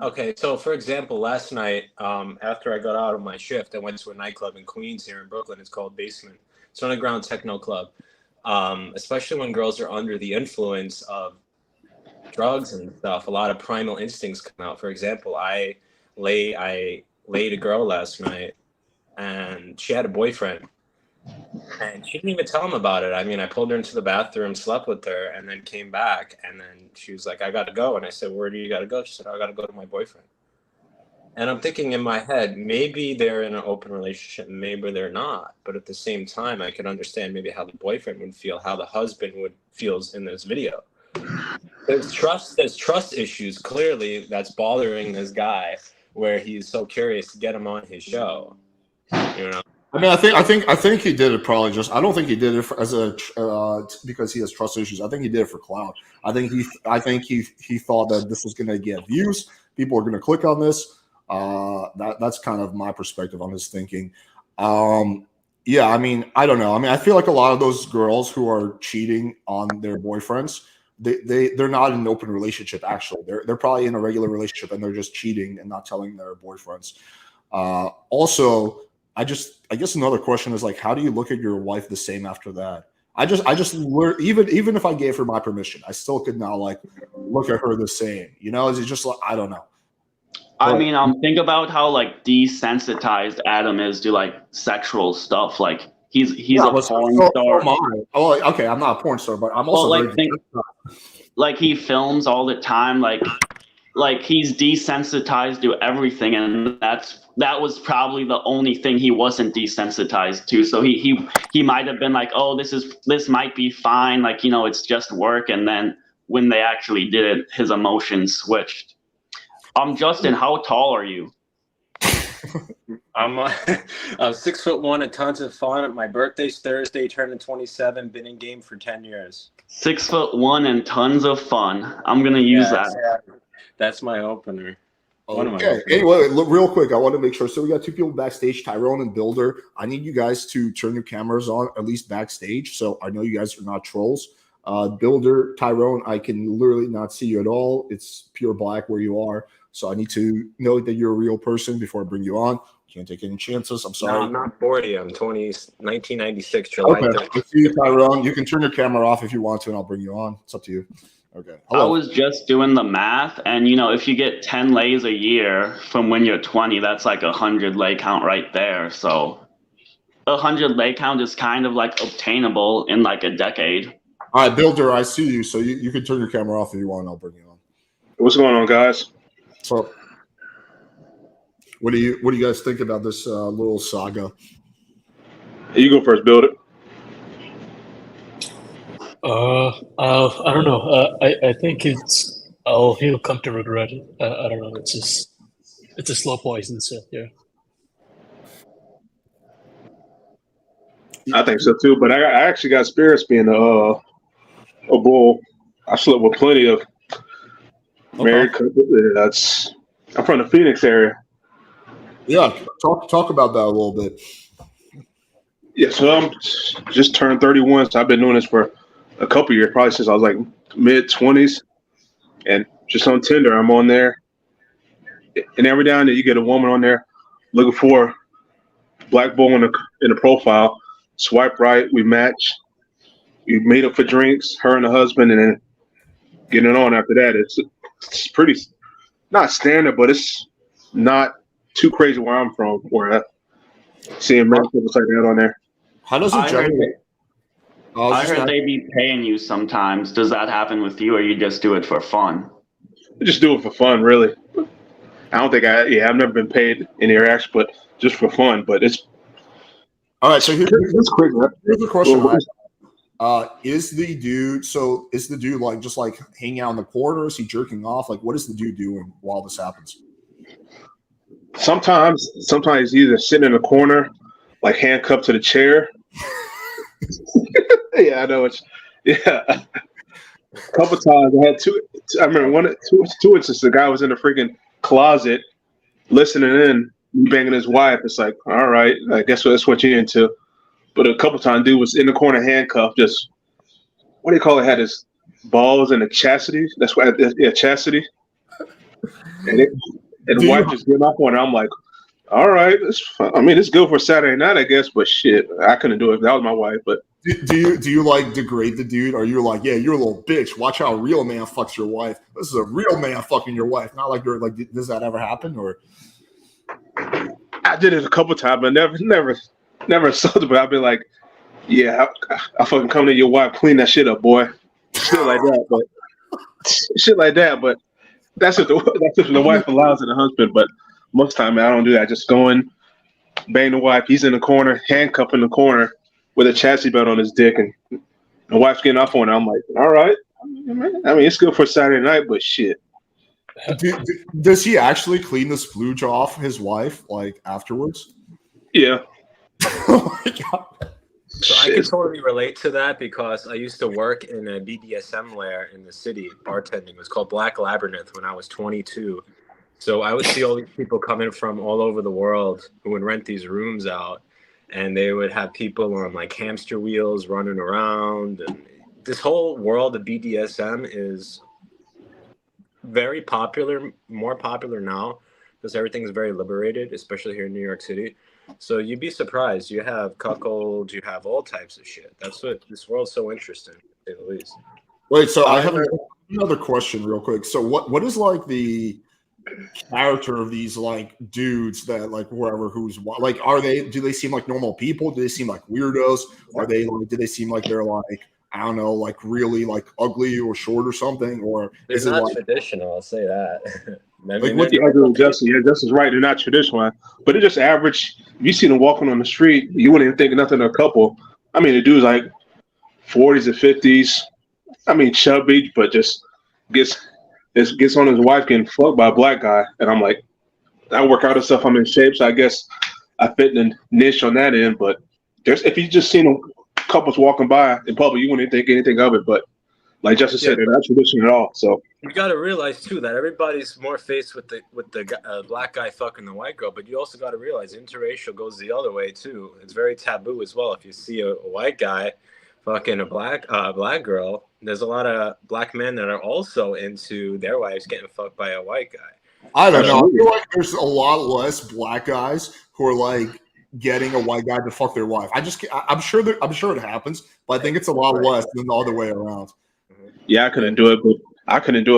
okay. So, for example, last night, after I got out of my shift, I went to a nightclub in Queens here in Brooklyn. It's called Basement. It's an underground techno club. Especially when girls are under the influence of drugs and stuff, a lot of primal instincts come out. For example, I laid a girl last night, and she had a boyfriend. And she didn't even tell him about it. I mean, I pulled her into the bathroom, slept with her, and then came back. And then she was like, I got to go. And I said, where do you got to go? She said, I got to go to my boyfriend. And I'm thinking in my head, maybe they're in an open relationship, maybe they're not. But at the same time, I could understand maybe how the boyfriend would feel, how the husband would feels in this video. There's trust issues, clearly, that's bothering this guy, where he's so curious to get him on his show. You know? I mean, I think he did it probably just. I don't think he did it as a because he has trust issues. I think he did it for clout. I think he thought that this was going to get views. People are going to click on this. That's kind of my perspective on his thinking. Yeah, I mean, I don't know. I mean, I feel like a lot of those girls who are cheating on their boyfriends, they're not in an open relationship. Actually, they're probably in a regular relationship and they're just cheating and not telling their boyfriends. Also, I guess another question is like, how do you look at your wife the same after that? I just even if I gave her my permission, I still could not like look at her the same. You know, is it just like, I don't know. I mean, think about how like desensitized Adam is to like sexual stuff. Like he's a porn star. Oh, okay, I'm not a porn star, but I'm also like he films all the time. Like he's desensitized to everything, and that was probably the only thing he wasn't desensitized to. So he might have been like, oh, this might be fine, like, you know, it's just work. And then when they actually did it, his emotions switched. Justin, how tall are you? I'm 6'1" and tons of fun. My birthday's Thursday, turning 27. Been in game for 10 years. 6'1" and tons of fun. I'm gonna use that. Yeah. That's my opener. Okay. Anyway, look, real quick, I want to make sure. So we got two people backstage, Tyrone and Builder. I need you guys to turn your cameras on, at least backstage, so I know you guys are not trolls. Builder, Tyrone, I can literally not see you at all. It's pure black where you are. So I need to know that you're a real person before I bring you on. Can't take any chances. I'm sorry. No, I'm not 40. I'm 1996, July 3rd. Okay. I see you, Tyrone. You can turn your camera off if you want to, and I'll bring you on. It's up to you. Okay. Hello. I was just doing the math, and you know, if you get 10 lays a year from when you're 20, that's like 100 lay count right there. So 100 lay count is kind of like obtainable in like a decade. All right, Builder, I see you. So you can turn your camera off if you want, and I'll bring you on. What's going on, guys? So what do you guys think about this little saga? You go first, Builder. I don't know. I think he'll come to regret it. I don't know. It's a slow poison. So yeah. I think so too. But I actually got experience being a bull. I slept with plenty of married couples. I'm from the Phoenix area. Yeah, talk about that a little bit. Yeah, so I'm just turned 31. So I've been doing this for a couple years, probably since I was like mid-20s, and just on Tinder, I'm on there, and every now and then you get a woman on there looking for black bull in the profile. Swipe right, we match, we meet up for drinks, her and the husband, and then getting it on after that. It's pretty not standard, but it's not too crazy where I'm from, where I see American people like that on there. How does it I heard, generate? I heard they be paying you sometimes. Does that happen with you, or you just do it for fun? I just do it for fun, really. I don't think I've never been paid any racks, but just for fun. But it's all right. So here's the question. Is the dude like just like hanging out in the corner? Is he jerking off? Like, what is the dude doing while this happens? Sometimes he's either sitting in a corner, like handcuffed to the chair. Yeah, I know it's A couple times I had two. I remember two instances. The guy was in the freaking closet listening in, banging his wife. It's like, all right, I guess that's what you're into. But a couple times, dude was in the corner handcuffed. Just what do you call it? Had his balls in a chastity. That's why, chastity. And the wife just getting off on it. I'm like, all right, it's good for Saturday night, I guess. But shit, I couldn't do it if that was my wife. But do you like degrade the dude? Or you're like, yeah, you're a little bitch. Watch how a real man fucks your wife. This is a real man fucking your wife. Not like you're like, does that ever happen? Or I did it a couple times, but never assaulted. But I'd be like, yeah, I fucking come to your wife, clean that shit up, boy. Shit like that. But that's if the wife allows it, the husband. But most time, I don't do that. I just go in, bang the wife. He's in the corner, handcuffed in the corner with a chastity belt on his dick, and the wife's getting off on it. I'm like, all right. It's good for Saturday night, but shit. Does he actually clean the splooge off his wife like afterwards? Yeah. Oh my god. So I can totally relate to that because I used to work in a BDSM lair in the city, bartending. It was called Black Labyrinth when I was 22. So I would see all these people coming from all over the world who would rent these rooms out, and they would have people on like hamster wheels running around. And this whole world of BDSM is very popular, more popular now because everything's very liberated, especially here in New York City. So you'd be surprised. You have cuckolds, you have all types of shit. That's what this world's so interesting, to say the least. Wait, so I have another question real quick. So what is like the character of these like dudes that like whoever who's like do they seem like normal people? Do they seem like weirdos? Do they seem like they're like, I don't know, like really like ugly or short or something? Or It's not traditional, I'll say that. Like what the other Justin, Justin's right. They're not traditional, but they're just average. If you see them walking on the street, you wouldn't even think nothing of a couple. The dude's like 40s and 50s. Chubby, but just gets on his wife getting fucked by a black guy. And I'm like, I work out and stuff. I'm in shape, so I guess I fit in a niche on that end. But if you just seen couples walking by in public, you wouldn't think anything of it. But like Justin said, they're not traditional at all. So you got to realize too that everybody's more faced with the black guy fucking the white girl, but you also got to realize interracial goes the other way too. It's very taboo as well. If you see a white guy fucking a black girl, there's a lot of black men that are also into their wives getting fucked by a white guy. I don't know. I feel like there's a lot less black guys who are like getting a white guy to fuck their wife. I'm sure it happens, but I think it's a lot less than the other way around. Yeah, I couldn't do it,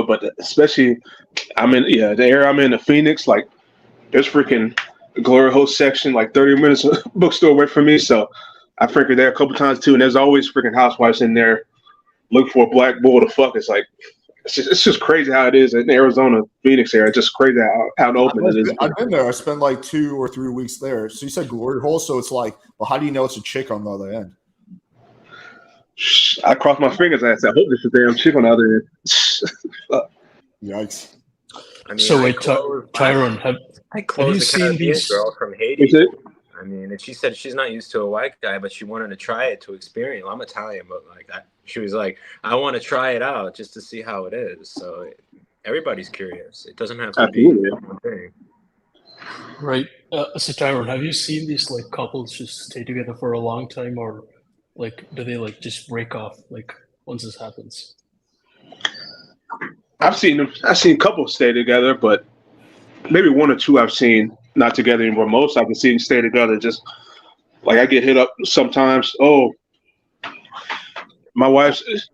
but especially the area I'm in, the Phoenix, like there's freaking glory hole section like 30 minutes bookstore away from me. So I freaking there a couple times too, and there's always freaking housewives in there looking for a black bull to fuck. It's like it's just crazy how it is in Arizona, Phoenix area. It's just crazy how open it is. I've been there. I spent like 2 or 3 weeks there. So you said glory hole, so it's like, well, how do you know it's a chick on the other end? I crossed my fingers. I said, I hope this is a damn chick on the other end. Yikes. So wait, Tyrone, have you seen these? Girl from Haiti. And she said she's not used to a white guy, but she wanted to try it to experience. Well, I'm Italian, but she was like, I want to try it out just to see how it is. So everybody's curious. It doesn't have to be one thing. Right. So Tyrone, have you seen these like couples just stay together for a long time, or like do they like just break off like once this happens? I've seen couples stay together, but maybe 1 or 2 I've seen not together anymore. Most I've seen stay together. Just like I get hit up sometimes. Oh, my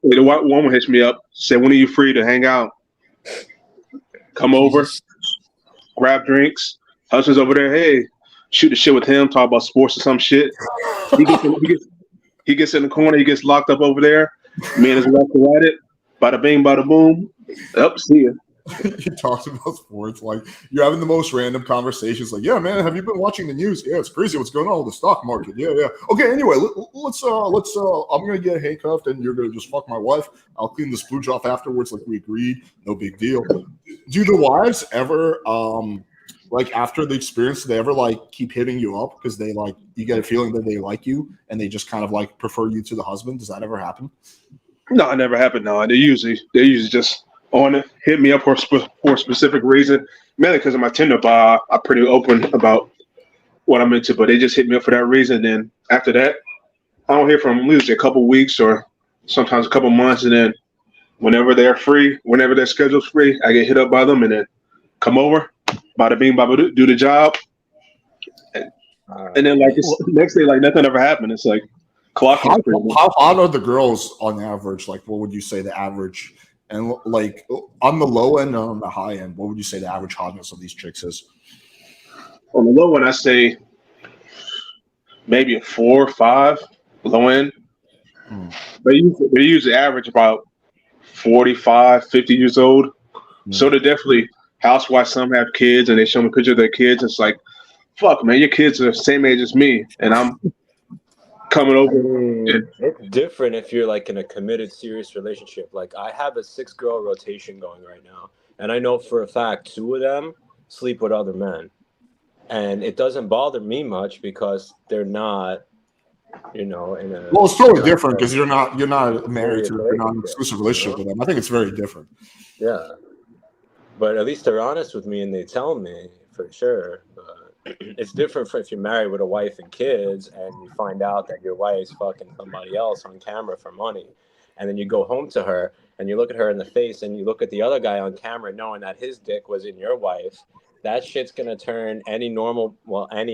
the white woman hits me up, said, "When are you free to hang out? Come over, grab drinks." Husband's over there. Hey, shoot the shit with him, talk about sports or some shit. He gets in the corner. He gets locked up over there. Me and his wife are at it. Bada bing, bada boom. Up, see ya. He talks about sports like you're having the most random conversations. Like, yeah, man, have you been watching the news? Yeah, it's crazy what's going on with the stock market. Yeah. Okay, anyway, let's. I'm gonna get handcuffed, and you're gonna just fuck my wife. I'll clean the splooge off afterwards, like we agreed. No big deal. Do the wives ever, like after the experience, do they ever like keep hitting you up because they like you get a feeling that they like you and they just kind of like prefer you to the husband? Does that ever happen? No, it never happened. No, they usually just on it, hit me up for a specific reason, mainly because of my Tinder bio. I'm pretty open about what I'm into, but they just hit me up for that reason. Then after that, I don't hear from them usually a couple weeks or sometimes a couple months, and then whenever they're free, whenever their schedule's free, I get hit up by them and then come over, bada bing, bada do the job, and then like it's, next day, like nothing ever happened. It's like clock. How hot are the girls on average? Like, what would you say the average? And like on the low end and on the high end, what would you say the average hotness of these chicks is? On the low end, I say maybe a 4 or 5 low end. They usually average about 45, 50 years old. So they're definitely housewives. Some have kids, and they show me pictures of their kids. It's like, fuck, man, your kids are the same age as me, and I'm coming over. It's different if you're like in a committed, serious relationship. Like I have a 6-girl rotation going right now, and I know for a fact 2 of them sleep with other men, and it doesn't bother me much because they're not, in a. Well, it's totally different because you're not married to, you're not in an exclusive relationship with them. I think it's very different. Yeah, but at least they're honest with me and they tell me for sure. It's different if you're married with a wife and kids and you find out that your wife's fucking somebody else on camera for money. And then you go home to her and you look at her in the face and you look at the other guy on camera knowing that his dick was in your wife. That shit's going to turn any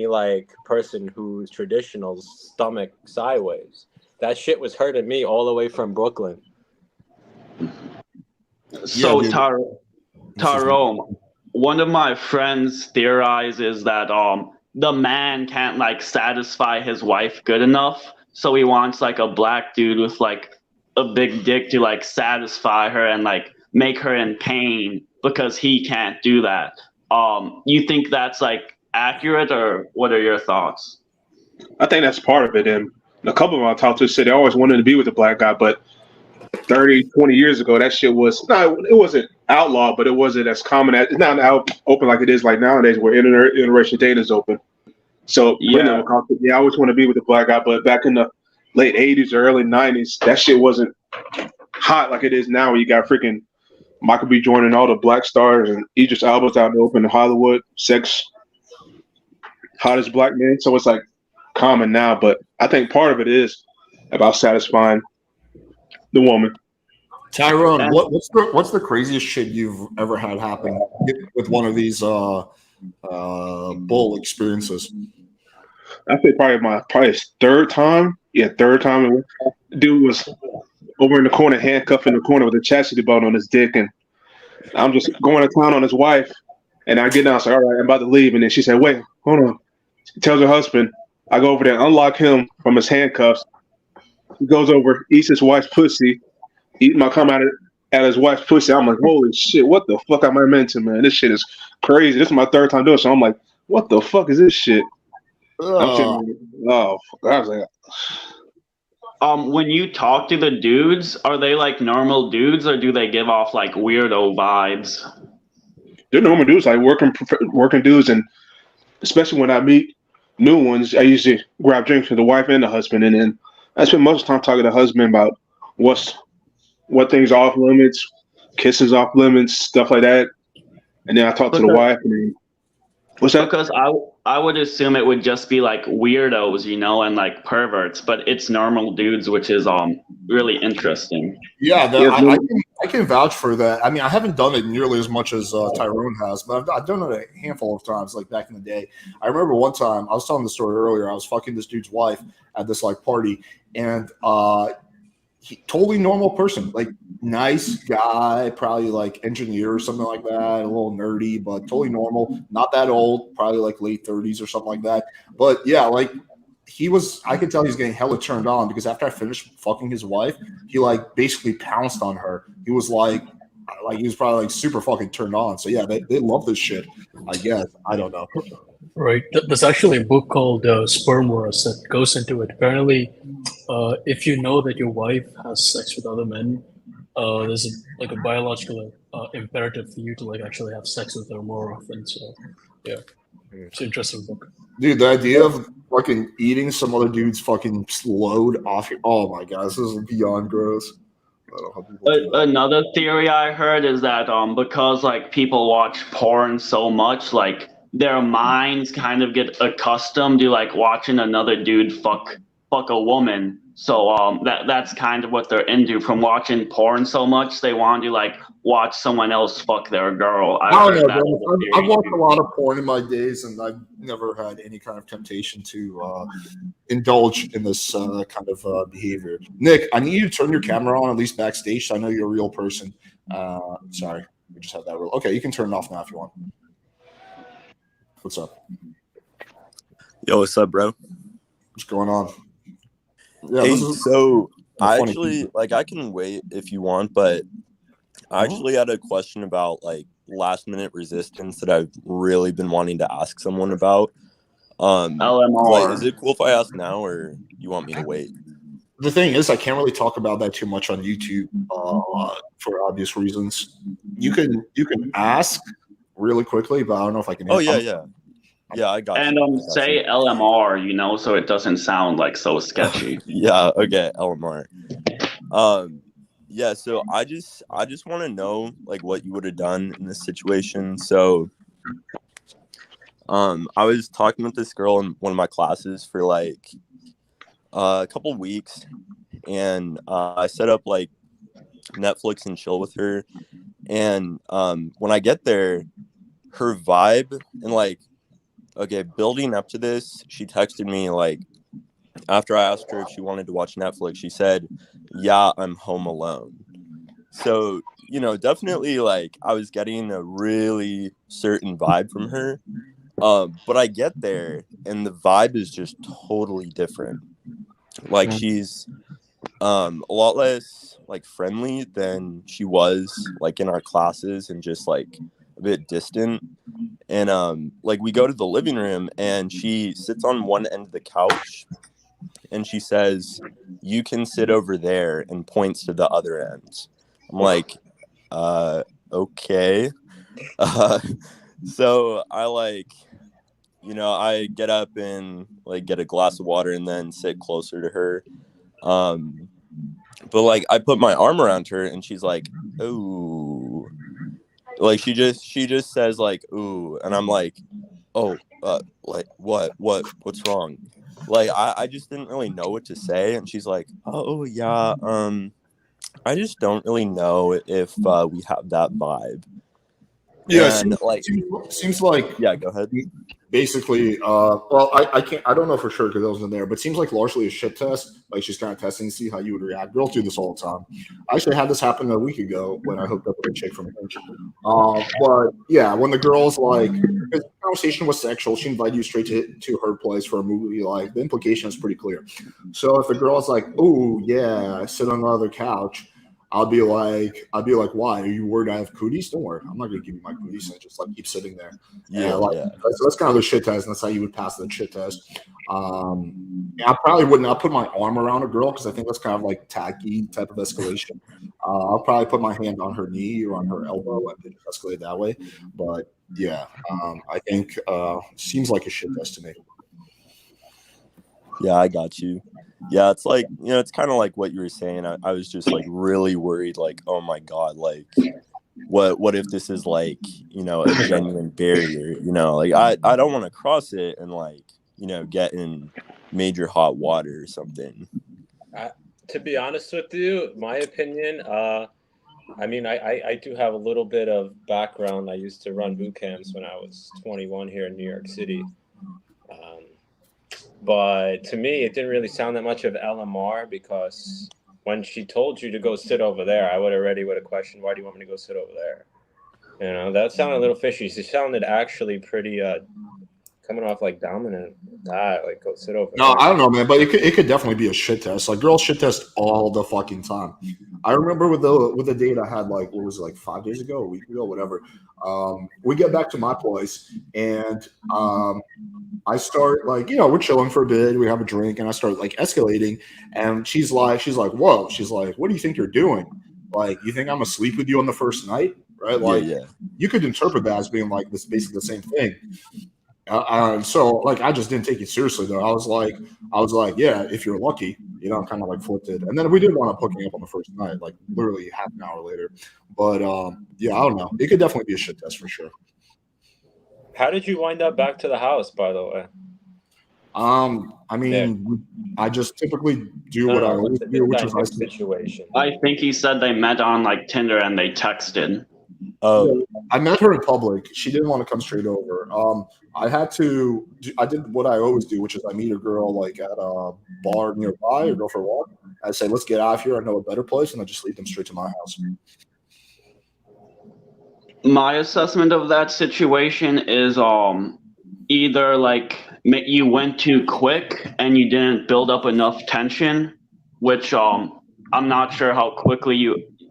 like person who's traditional stomach sideways. That shit was hurting me all the way from Brooklyn. So Tyrone, one of my friends theorizes that the man can't like satisfy his wife good enough, so he wants like a black dude with like a big dick to like satisfy her and like make her in pain because he can't do that. You think that's like accurate, or what are your thoughts? I think that's part of it. And a couple of them I talked to said they always wanted to be with a black guy, but 30, 20 years ago, that shit was it wasn't outlawed, but it wasn't as common as it's not out open like it is like nowadays where interracial dating is open. So yeah, I always want to be with a black guy, but back in the late 80s or early 90s, that shit wasn't hot like it is now where you got freaking Michael B. Jordan and all the black stars and Idris Elba's out in the open in Hollywood, sex, hottest black men. So it's like common now, but I think part of it is about satisfying the woman. Tyrone, what's the craziest shit you've ever had happen with one of these bull experiences? I think probably third time. Yeah, third time. Dude was over in the corner, handcuffed in the corner with a chastity belt on his dick, and I'm just going to town on his wife. And I get down, I was like, all right, I'm about to leave. And then she said, wait, hold on. She tells her husband, I go over there, unlock him from his handcuffs. He goes over, eats his wife's pussy, eating my cum out of his wife's pussy. I'm like, holy shit, what the fuck am I into, man? This shit is crazy. This is my third time doing it. So I'm like, what the fuck is this shit? I was like, when you talk to the dudes, are they like normal dudes or do they give off like weirdo vibes? They're normal dudes, like working dudes, and especially when I meet new ones, I usually grab drinks with the wife and the husband, and then I spend most of the time talking to the husband about what things are off limits, kisses off limits, stuff like that, and then I talk to the wife. And then, what's that? Because I would assume it would just be like weirdos, and like perverts, but it's normal dudes, which is really interesting. Yeah, I can vouch for that. I mean, I haven't done it nearly as much as Tyrone has, but I've done it a handful of times, like back in the day. I remember one time, I was telling the story earlier, I was fucking this dude's wife at this like party, and totally normal person, like nice guy, probably like engineer or something like that, a little nerdy, but totally normal, not that old, probably like late 30s or something like that. But yeah, like I could tell he was getting hella turned on because after I finished fucking his wife, he like basically pounced on her. He was like he was probably like super fucking turned on. So yeah, they love this shit, I guess. I don't know. Right. There's actually a book called Sperm Wars that goes into it. Apparently, if you know that your wife has sex with other men, there's like a biological imperative for you to like actually have sex with her more often. So, yeah, it's an interesting book. Dude, the idea of fucking eating some other dude's fucking load off your, oh my god, this is beyond gross. I don't know how people do that. Another theory I heard is that because like people watch porn so much, like their minds kind of get accustomed to like watching another dude fuck a woman. So that's kind of what they're into from watching porn so much. They want to like watch someone else fuck their girl. I don't know, bro. I've watched a lot of porn in my days, and I've never had any kind of temptation to indulge in this kind of behavior. Nick, I need you to turn your camera on, at least backstage, so I know you're a real person. Sorry, we just have that rule. Okay, you can turn it off now if you want. What's up? Yo, what's up, bro? What's going on? Yeah, hey, so I actually, like, I can wait if you want, but I actually had a question about, like, last-minute resistance that I've really been wanting to ask someone about. LMR. Like, is it cool if I ask now, or you want me to wait? The thing is, I can't really talk about that too much on YouTube for obvious reasons. You can ask really quickly, but I don't know if I can. Oh, yeah, I got and, you. And say LMR, you know, so it doesn't sound like so sketchy. Yeah, okay, LMR. Yeah, so I just want to know like what you would have done in this situation. So I was talking with this girl in one of my classes for like a couple weeks, and I set up like Netflix and chill with her, and when I get there, her vibe and like, okay, building up to this, she texted me like after I asked her if she wanted to watch Netflix, she said, "Yeah, I'm home alone." So, you know, definitely like I was getting a really certain vibe from her. But I get there and the vibe is just totally different. Like she's a lot less like friendly than she was like in our classes, and just like a bit distant. And like we go to the living room and she sits on one end of the couch and she says, "You can sit over there," and points to the other end. I'm like, okay. So I like, you know, I get up and like get a glass of water and then sit closer to her. But like I put my arm around her and she's like, "Ooh." Like she just says like, "Ooh," and I'm like, "Oh, like what's wrong?" Like I just didn't really know what to say, and she's like, "Oh yeah, I just don't really know if we have that vibe." Yeah, and seems like yeah. Go ahead. Basically, well, I can't, I don't know for sure because I wasn't there, but it seems like largely a shit test. Like she's kind of testing to see how you would react. Girls do this all the time. I actually had this happen a week ago when I hooked up with a chick from Hinge. But yeah, when the girl's like, the conversation was sexual, she invited you straight to her place for a movie. Like the implication is pretty clear. So if the girl's like, "Oh yeah, sit on the other couch," I'll be like, "Why? Are you worried I have cooties? Don't worry, I'm not gonna give you my cooties." And just like keep sitting there. Yeah, So that's kind of the shit test, and that's how you would pass the shit test. I probably would not put my arm around a girl because I think that's kind of like tacky type of escalation. I'll probably put my hand on her knee or on her elbow and just escalate that way. But yeah, I think seems like a shit test to me. Yeah, I got you. Yeah, it's like, you know, it's kind of like what you were saying. I was just like really worried, like, oh my God, like what if this is like, you know, a genuine barrier, you know, like I don't want to cross it and like, you know, get in major hot water or something. To be honest with you, my opinion, I mean, I do have a little bit of background. I used to run boot camps when I was 21 here in New York City. But to me, it didn't really sound that much of LMR because when she told you to go sit over there, I would have questioned, why do you want me to go sit over there? You know, that sounded a little fishy. She sounded actually pretty coming off like dominant. Like go sit over No, there. I don't know, man, but it could definitely be a shit test. Like girls shit test all the fucking time. I remember with the date I had, like, what was it, like 5 days ago, a week ago, whatever. We get back to my place, and I start, like, you know, we're chilling for a bit, we have a drink, and I start like escalating, and she's like, whoa, she's like, what do you think you're doing? Like, you think I'm gonna sleep with you on the first night, right? Like, you could interpret that as being like this, basically the same thing. So like I just didn't take it seriously though. I was like, yeah, if you're lucky, you know, kind of like flipped it. And then we did wind up hooking up on the first night, like literally half an hour later. But yeah, I don't know. It could definitely be a shit test for sure. How did you wind up back to the house, by the way? I mean, I just typically do what I always do, which is situation. I think he said they met on like Tinder and they texted. I met her in public. She didn't want to come straight over. I did what I always do, which is I meet a girl like at a bar nearby or go for a walk. I say, let's get out of here. I know a better place, and I just lead them straight to my house. My assessment of that situation is either like you went too quick and you didn't build up enough tension, which I'm not sure how quickly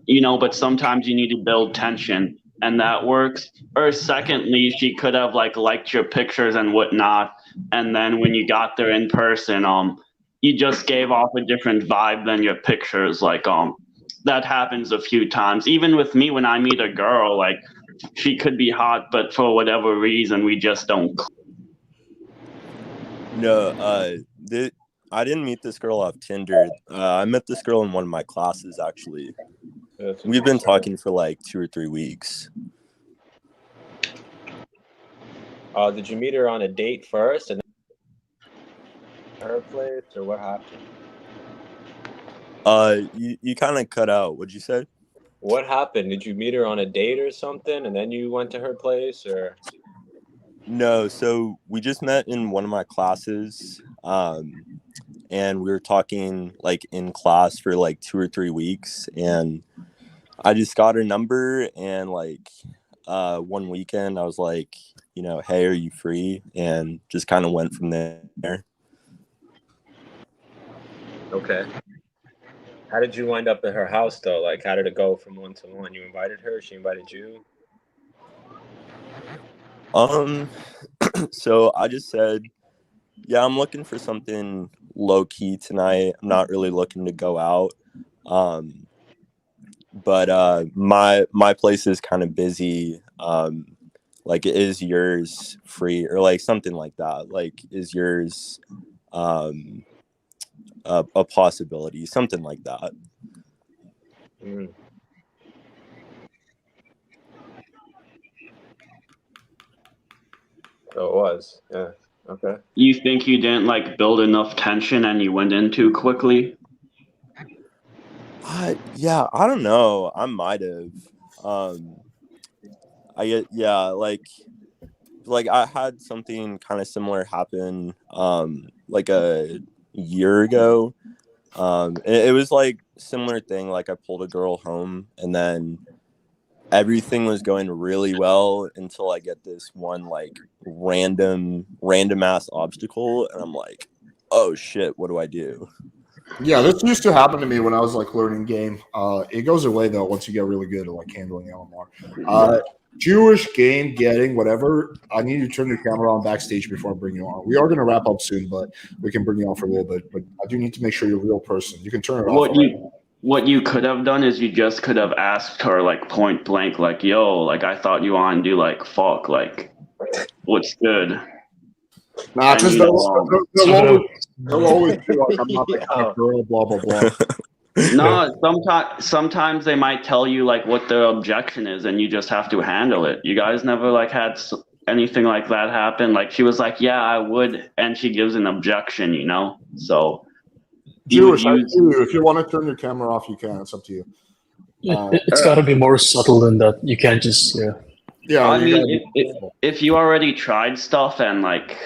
you know, but sometimes you need to build tension and that works. Or secondly, she could have like liked your pictures and whatnot, and then when you got there in person, you just gave off a different vibe than your pictures. Like that happens a few times. Even with me, when I meet a girl, like she could be hot, but for whatever reason, we just don't. No, I didn't meet this girl off Tinder. I met this girl in one of my classes, actually. We've been talking for like 2 or 3 weeks. Did you meet her on a date first and then her place, or what happened? You kind of cut out. What'd you say? What happened? Did you meet her on a date or something, and then you went to her place, or? No, so we just met in one of my classes, and we were talking like in class for like 2 or 3 weeks, and I just got her number, and like one weekend I was like, you know, hey, are you free? And just kind of went from there. Okay. How did you wind up at her house though? Like, how did it go from one to one? You invited her, she invited you? So I just said, yeah, I'm looking for something low key tonight. I'm not really looking to go out. But my place is kind of busy. Like, is yours free, or like something like that? Like, is yours a possibility? Something like that. Mm. So it was, yeah. Okay. You think you didn't like build enough tension and you went in too quickly? Yeah, I don't know. I might have. Like I had something kind of similar happen like a year ago. It was like similar thing. Like I pulled a girl home, and then everything was going really well until I get this one like random ass obstacle, and I'm like, oh shit, what do I do? Yeah, this used to happen to me when I was like learning game. It goes away though once you get really good at like handling LMR. Jewish game getting whatever. I need you to turn your camera on backstage before I bring you on. We are going to wrap up soon, but we can bring you on for a little bit. But I do need to make sure you're a real person. You can turn it off. What you could have done is you just could have asked her like point blank, like, yo, like I thought you wanted to do like fuck, like what's good? Nah, because they'll always do like I'm not the kind of girl, blah blah blah. No, sometimes they might tell you like what their objection is, and you just have to handle it. You guys never like had anything like that happen? Like she was like, yeah, I would, and she gives an objection, you know? So Jewish, if you want to turn your camera off, you can. It's up to you. It's got to be more subtle than that. You can't just Yeah, I mean, if you already tried stuff and like,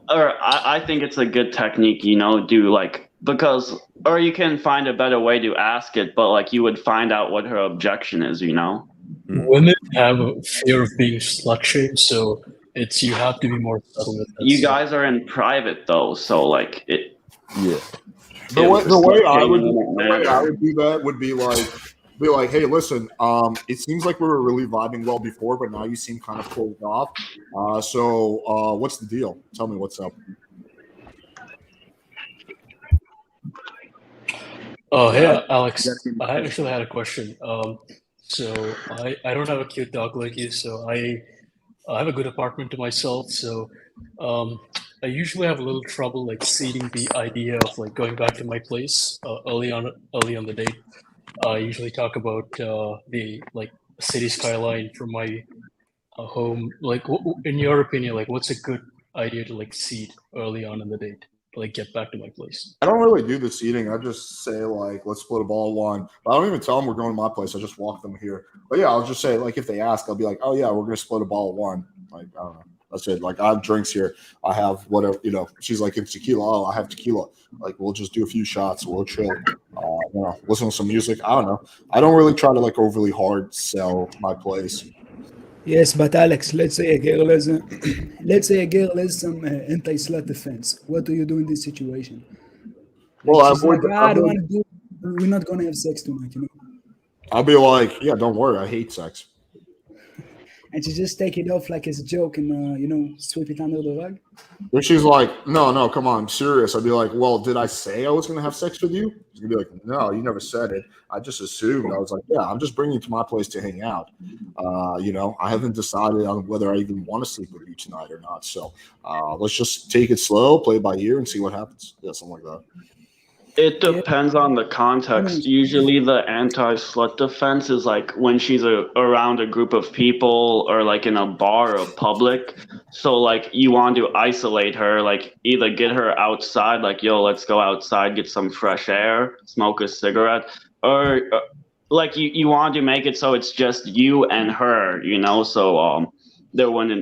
or I think it's a good technique, you know, do like because, or you can find a better way to ask it, but like you would find out what her objection is, you know? Women have a fear of being slut shamed, so you have to be more subtle with that. You guys are in private though, so like it. Yeah. The way I would do that would be like, hey, listen, it seems like we were really vibing well before, but now you seem kind of closed off. So what's the deal? Tell me what's up. Oh, hey, Alex. I actually had a question. So I don't have a cute dog like you, so I have a good apartment to myself. So I usually have a little trouble like seeding the idea of like going back to my place early on the date. I usually talk about the like city skyline from my home. Like, in your opinion, like what's a good idea to like seed early on in the date? Like get back to my place. I don't really do the seating. I just say like, let's split a ball of one. But I don't even tell them we're going to my place. I just walk them here. But yeah, I'll just say like, if they ask, I'll be like, oh yeah, we're going to split a ball of one. Like, I don't know. That's it. Like I have drinks here. I have whatever, you know, she's like, it's tequila. Oh, I have tequila. Like we'll just do a few shots. We'll chill. You know, listen to some music. I don't know. I don't really try to like overly hard sell my place. Yes, but Alex, let's say a girl has some anti-slut defense. What do you do in this situation? Well, she's like, I don't want to do. We're not gonna have sex tonight, you know. I'll be like, yeah, don't worry, I hate sex. And she just take it off like as a joke and you know, sweep it under the rug. When she's like, no, come on, I'm serious. I'd be like, well, did I say I was going to have sex with you? She's going to be like, no, you never said it. I just assumed. I was like, yeah, I'm just bringing you to my place to hang out. You know, I haven't decided on whether I even want to sleep with you tonight or not. So let's just take it slow, play it by ear, and see what happens. Yeah, something like that. It depends on the context. Usually the anti-slut defense is like when she's around a group of people or like in a bar or public. So like you want to isolate her, like either get her outside, like, yo, let's go outside, get some fresh air, smoke a cigarette, or like you want to make it so it's just you and her, you know, so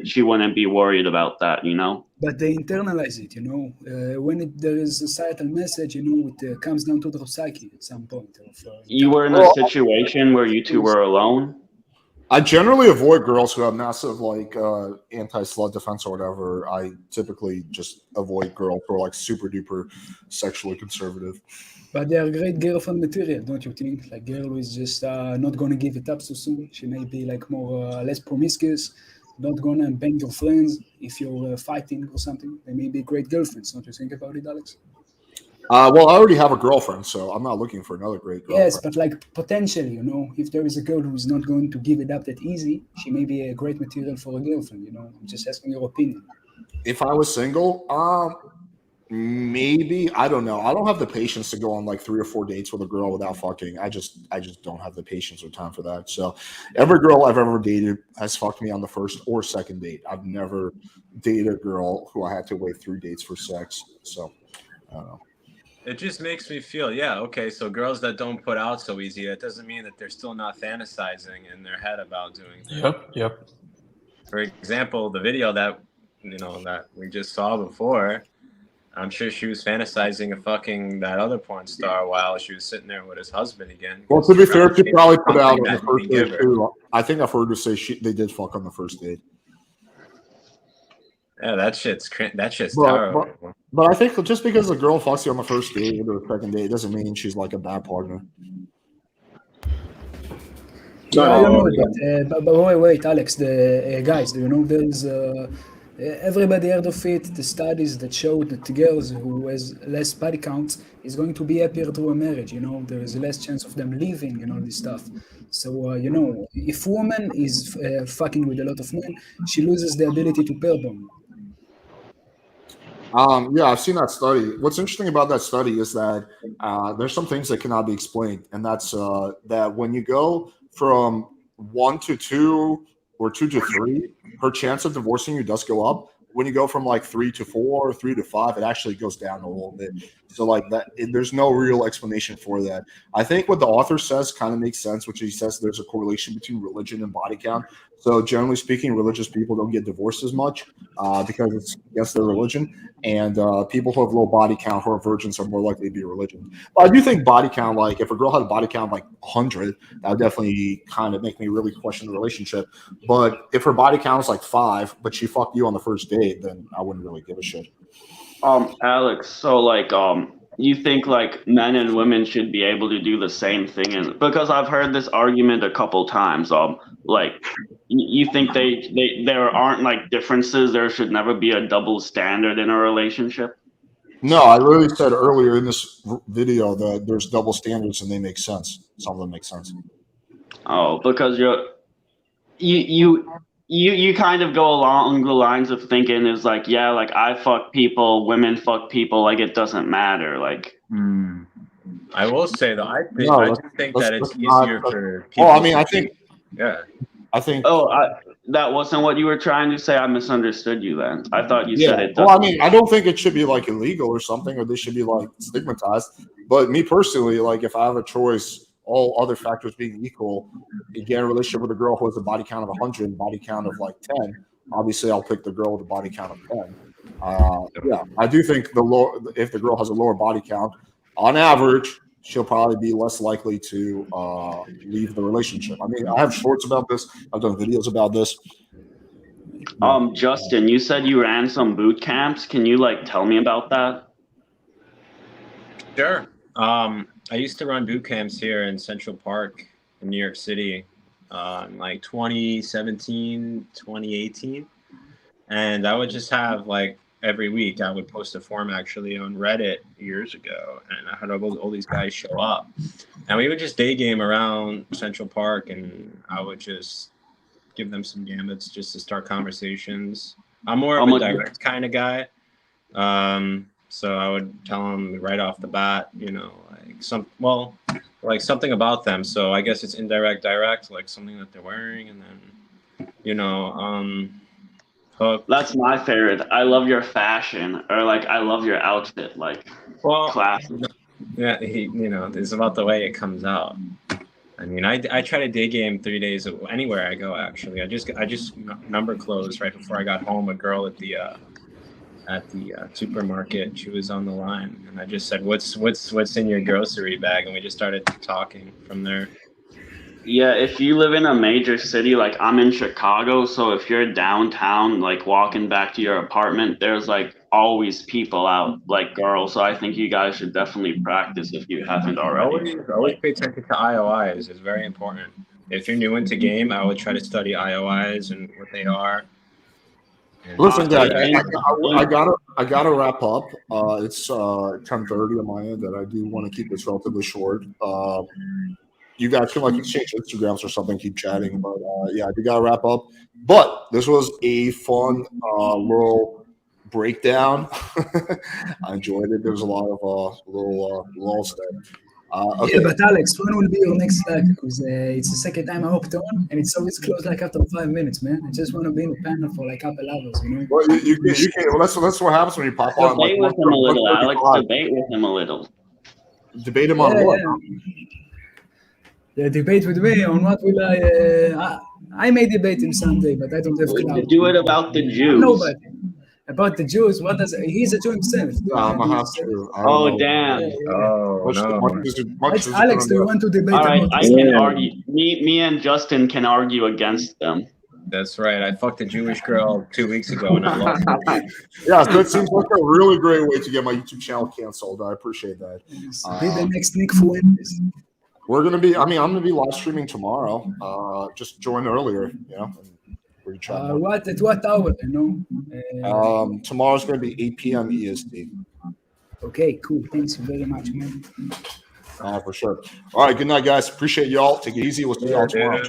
she wouldn't be worried about that, you know. But they internalize it, you know. When there is a societal message, you know, it comes down to the psyche at some point. You were in a situation where you two were alone? I generally avoid girls who have massive like anti-slut defense or whatever. I typically just avoid girls who are like super duper sexually conservative. But they are great girlfriend material, don't you think? Like girl who is just not going to give it up so soon. She may be like more less promiscuous. Not gonna bang your friends if you're fighting or something. They may be great girlfriends. Don't you think about it, Alex? Well, I already have a girlfriend, so I'm not looking for another great girlfriend. Yes, but like potentially, you know, if there is a girl who is not going to give it up that easy, she may be a great material for a girlfriend. You know, I'm just asking your opinion. If I was single, maybe, I don't know. I don't have the patience to go on like 3 or 4 dates with a girl without fucking. I just don't have the patience or time for that. So every girl I've ever dated has fucked me on the first or second date. I've never dated a girl who I had to wait 3 dates for sex. So I don't know. It just makes me feel, yeah, okay, so girls that don't put out so easy, that doesn't mean that they're still not fantasizing in their head about doing things. Yep. For example, the video that, you know, that we just saw before, I'm sure she was fantasizing of fucking that other porn star while she was sitting there with his husband again. Well, to be fair, she probably put out on the first date too. I think I've heard her say they did fuck on the first date. Yeah, that shit's terrible. But I think just because a girl fucks you on the first date or the second date doesn't mean she's like a bad partner. Yeah, I don't know, but wait, Alex, the guys, do you know there's everybody heard of it, the studies that show that the girls who has less body counts is going to be happier through a marriage, you know, there is less chance of them leaving and all this stuff. So, you know, if a woman is fucking with a lot of men, she loses the ability to pair bond. Yeah, I've seen that study. What's interesting about that study is that there's some things that cannot be explained, and that's that when you go from 1 to 2 or 2 to 3, her chance of divorcing you does go up. when you go from like 3 to 4 or 3 to 5, it actually goes down a little bit. So like that, there's no real explanation for that. I think what the author says kind of makes sense, which he says there's a correlation between religion and body count. So generally speaking, religious people don't get divorced as much because it's against their religion. And people who have low body count, who are virgins, are more likely to be religion. But I do think body count, like if a girl had a body count like 100, that would definitely kind of make me really question the relationship. But if her body count is like 5, but she fucked you on the first date, then I wouldn't really give a shit. Alex, so like you think like men and women should be able to do the same thing? And because I've heard this argument a couple times, like you think there aren't like differences, there should never be a double standard in a relationship? No, I really said earlier in this video that there's double standards and they make sense. Some of them make sense. Oh, because you kind of go along the lines of thinking is like, yeah, like I fuck people, women fuck people, like it doesn't matter. Like, I will say though, I do think that it's easier for people. Oh, I mean, I think. Yeah. I think. Oh, that wasn't what you were trying to say. I misunderstood you then. I thought you said it. Well, I mean, I don't think it should be like illegal or something, or they should be like stigmatized. But me personally, like if I have a choice, all other factors being equal, you get a relationship with a girl who has a body count of 100 and body count of like 10. Obviously, I'll pick the girl with a body count of 10. Yeah, I do think if the girl has a lower body count, on average, she'll probably be less likely to leave the relationship. I mean, I have shorts about this. I've done videos about this. Justin, you said you ran some boot camps. Can you like tell me about that? Sure. I used to run boot camps here in Central Park in New York City in like 2017, 2018. And I would just have like every week I would post a form actually on Reddit years ago. And I had all these guys show up. And we would just day game around Central Park and I would just give them some gambits just to start conversations. I'm more of a direct kind of guy. So I would tell them right off the bat, you know, like something about them. So I guess it's indirect, direct, like something that they're wearing, and then, you know, hook. That's my favorite. I love your fashion, or like I love your outfit, like classic. Yeah, you know, it's about the way it comes out. I mean, I try to day game 3 days anywhere I go. Actually, I just number closed right before I got home. A girl at the supermarket, she was on the line, and I just said, what's in your grocery bag, and we just started talking from there. Yeah, if you live in a major city, like I'm in Chicago, so if you're downtown, like walking back to your apartment, there's like always people out, like girls. So I think you guys should definitely practice if you haven't already. Always pay attention to IOIs. It's very important. If you're new into game, I would try to study IOIs and what they are. Listen, guys, I gotta wrap up. It's 10:30 on my end, and I do want to keep this relatively short. You guys can like exchange Instagrams or something, keep chatting, but yeah, I do gotta wrap up. But this was a fun little breakdown. I enjoyed it. There was a lot of little lulls there. Okay. Yeah, but Alex, when will be your next live? Because it's the second time I hopped on, and it's always closed like after 5 minutes, man. I just want to be in the panel for like a couple hours, you know. Well, you can't. Well, that's what happens when you pop on. Debate with him a little, Alex. Debate with him a little. Debate him on what? Yeah, debate with me on what will I may debate him someday, but I don't have clout. Do it about the Jews. Nobody. About the Jews, what does he's a Jew himself? I'm a half Jew. Oh damn! Oh no! Alex, do you want to debate? All right, I can argue. Me and Justin can argue against them. That's right. I fucked a Jewish girl 2 weeks ago, and I lost. Yeah, so it seems like a really great way to get my YouTube channel canceled. I appreciate that. Be the next Nick Fuentes. I'm gonna be live streaming tomorrow. Just join earlier, you know. At what hour, you know? Tomorrow's going to be 8 p.m. EST. Okay, cool. Thanks very much, man. For sure. All right, good night, guys. Appreciate y'all. Take it easy. We'll see y'all tomorrow.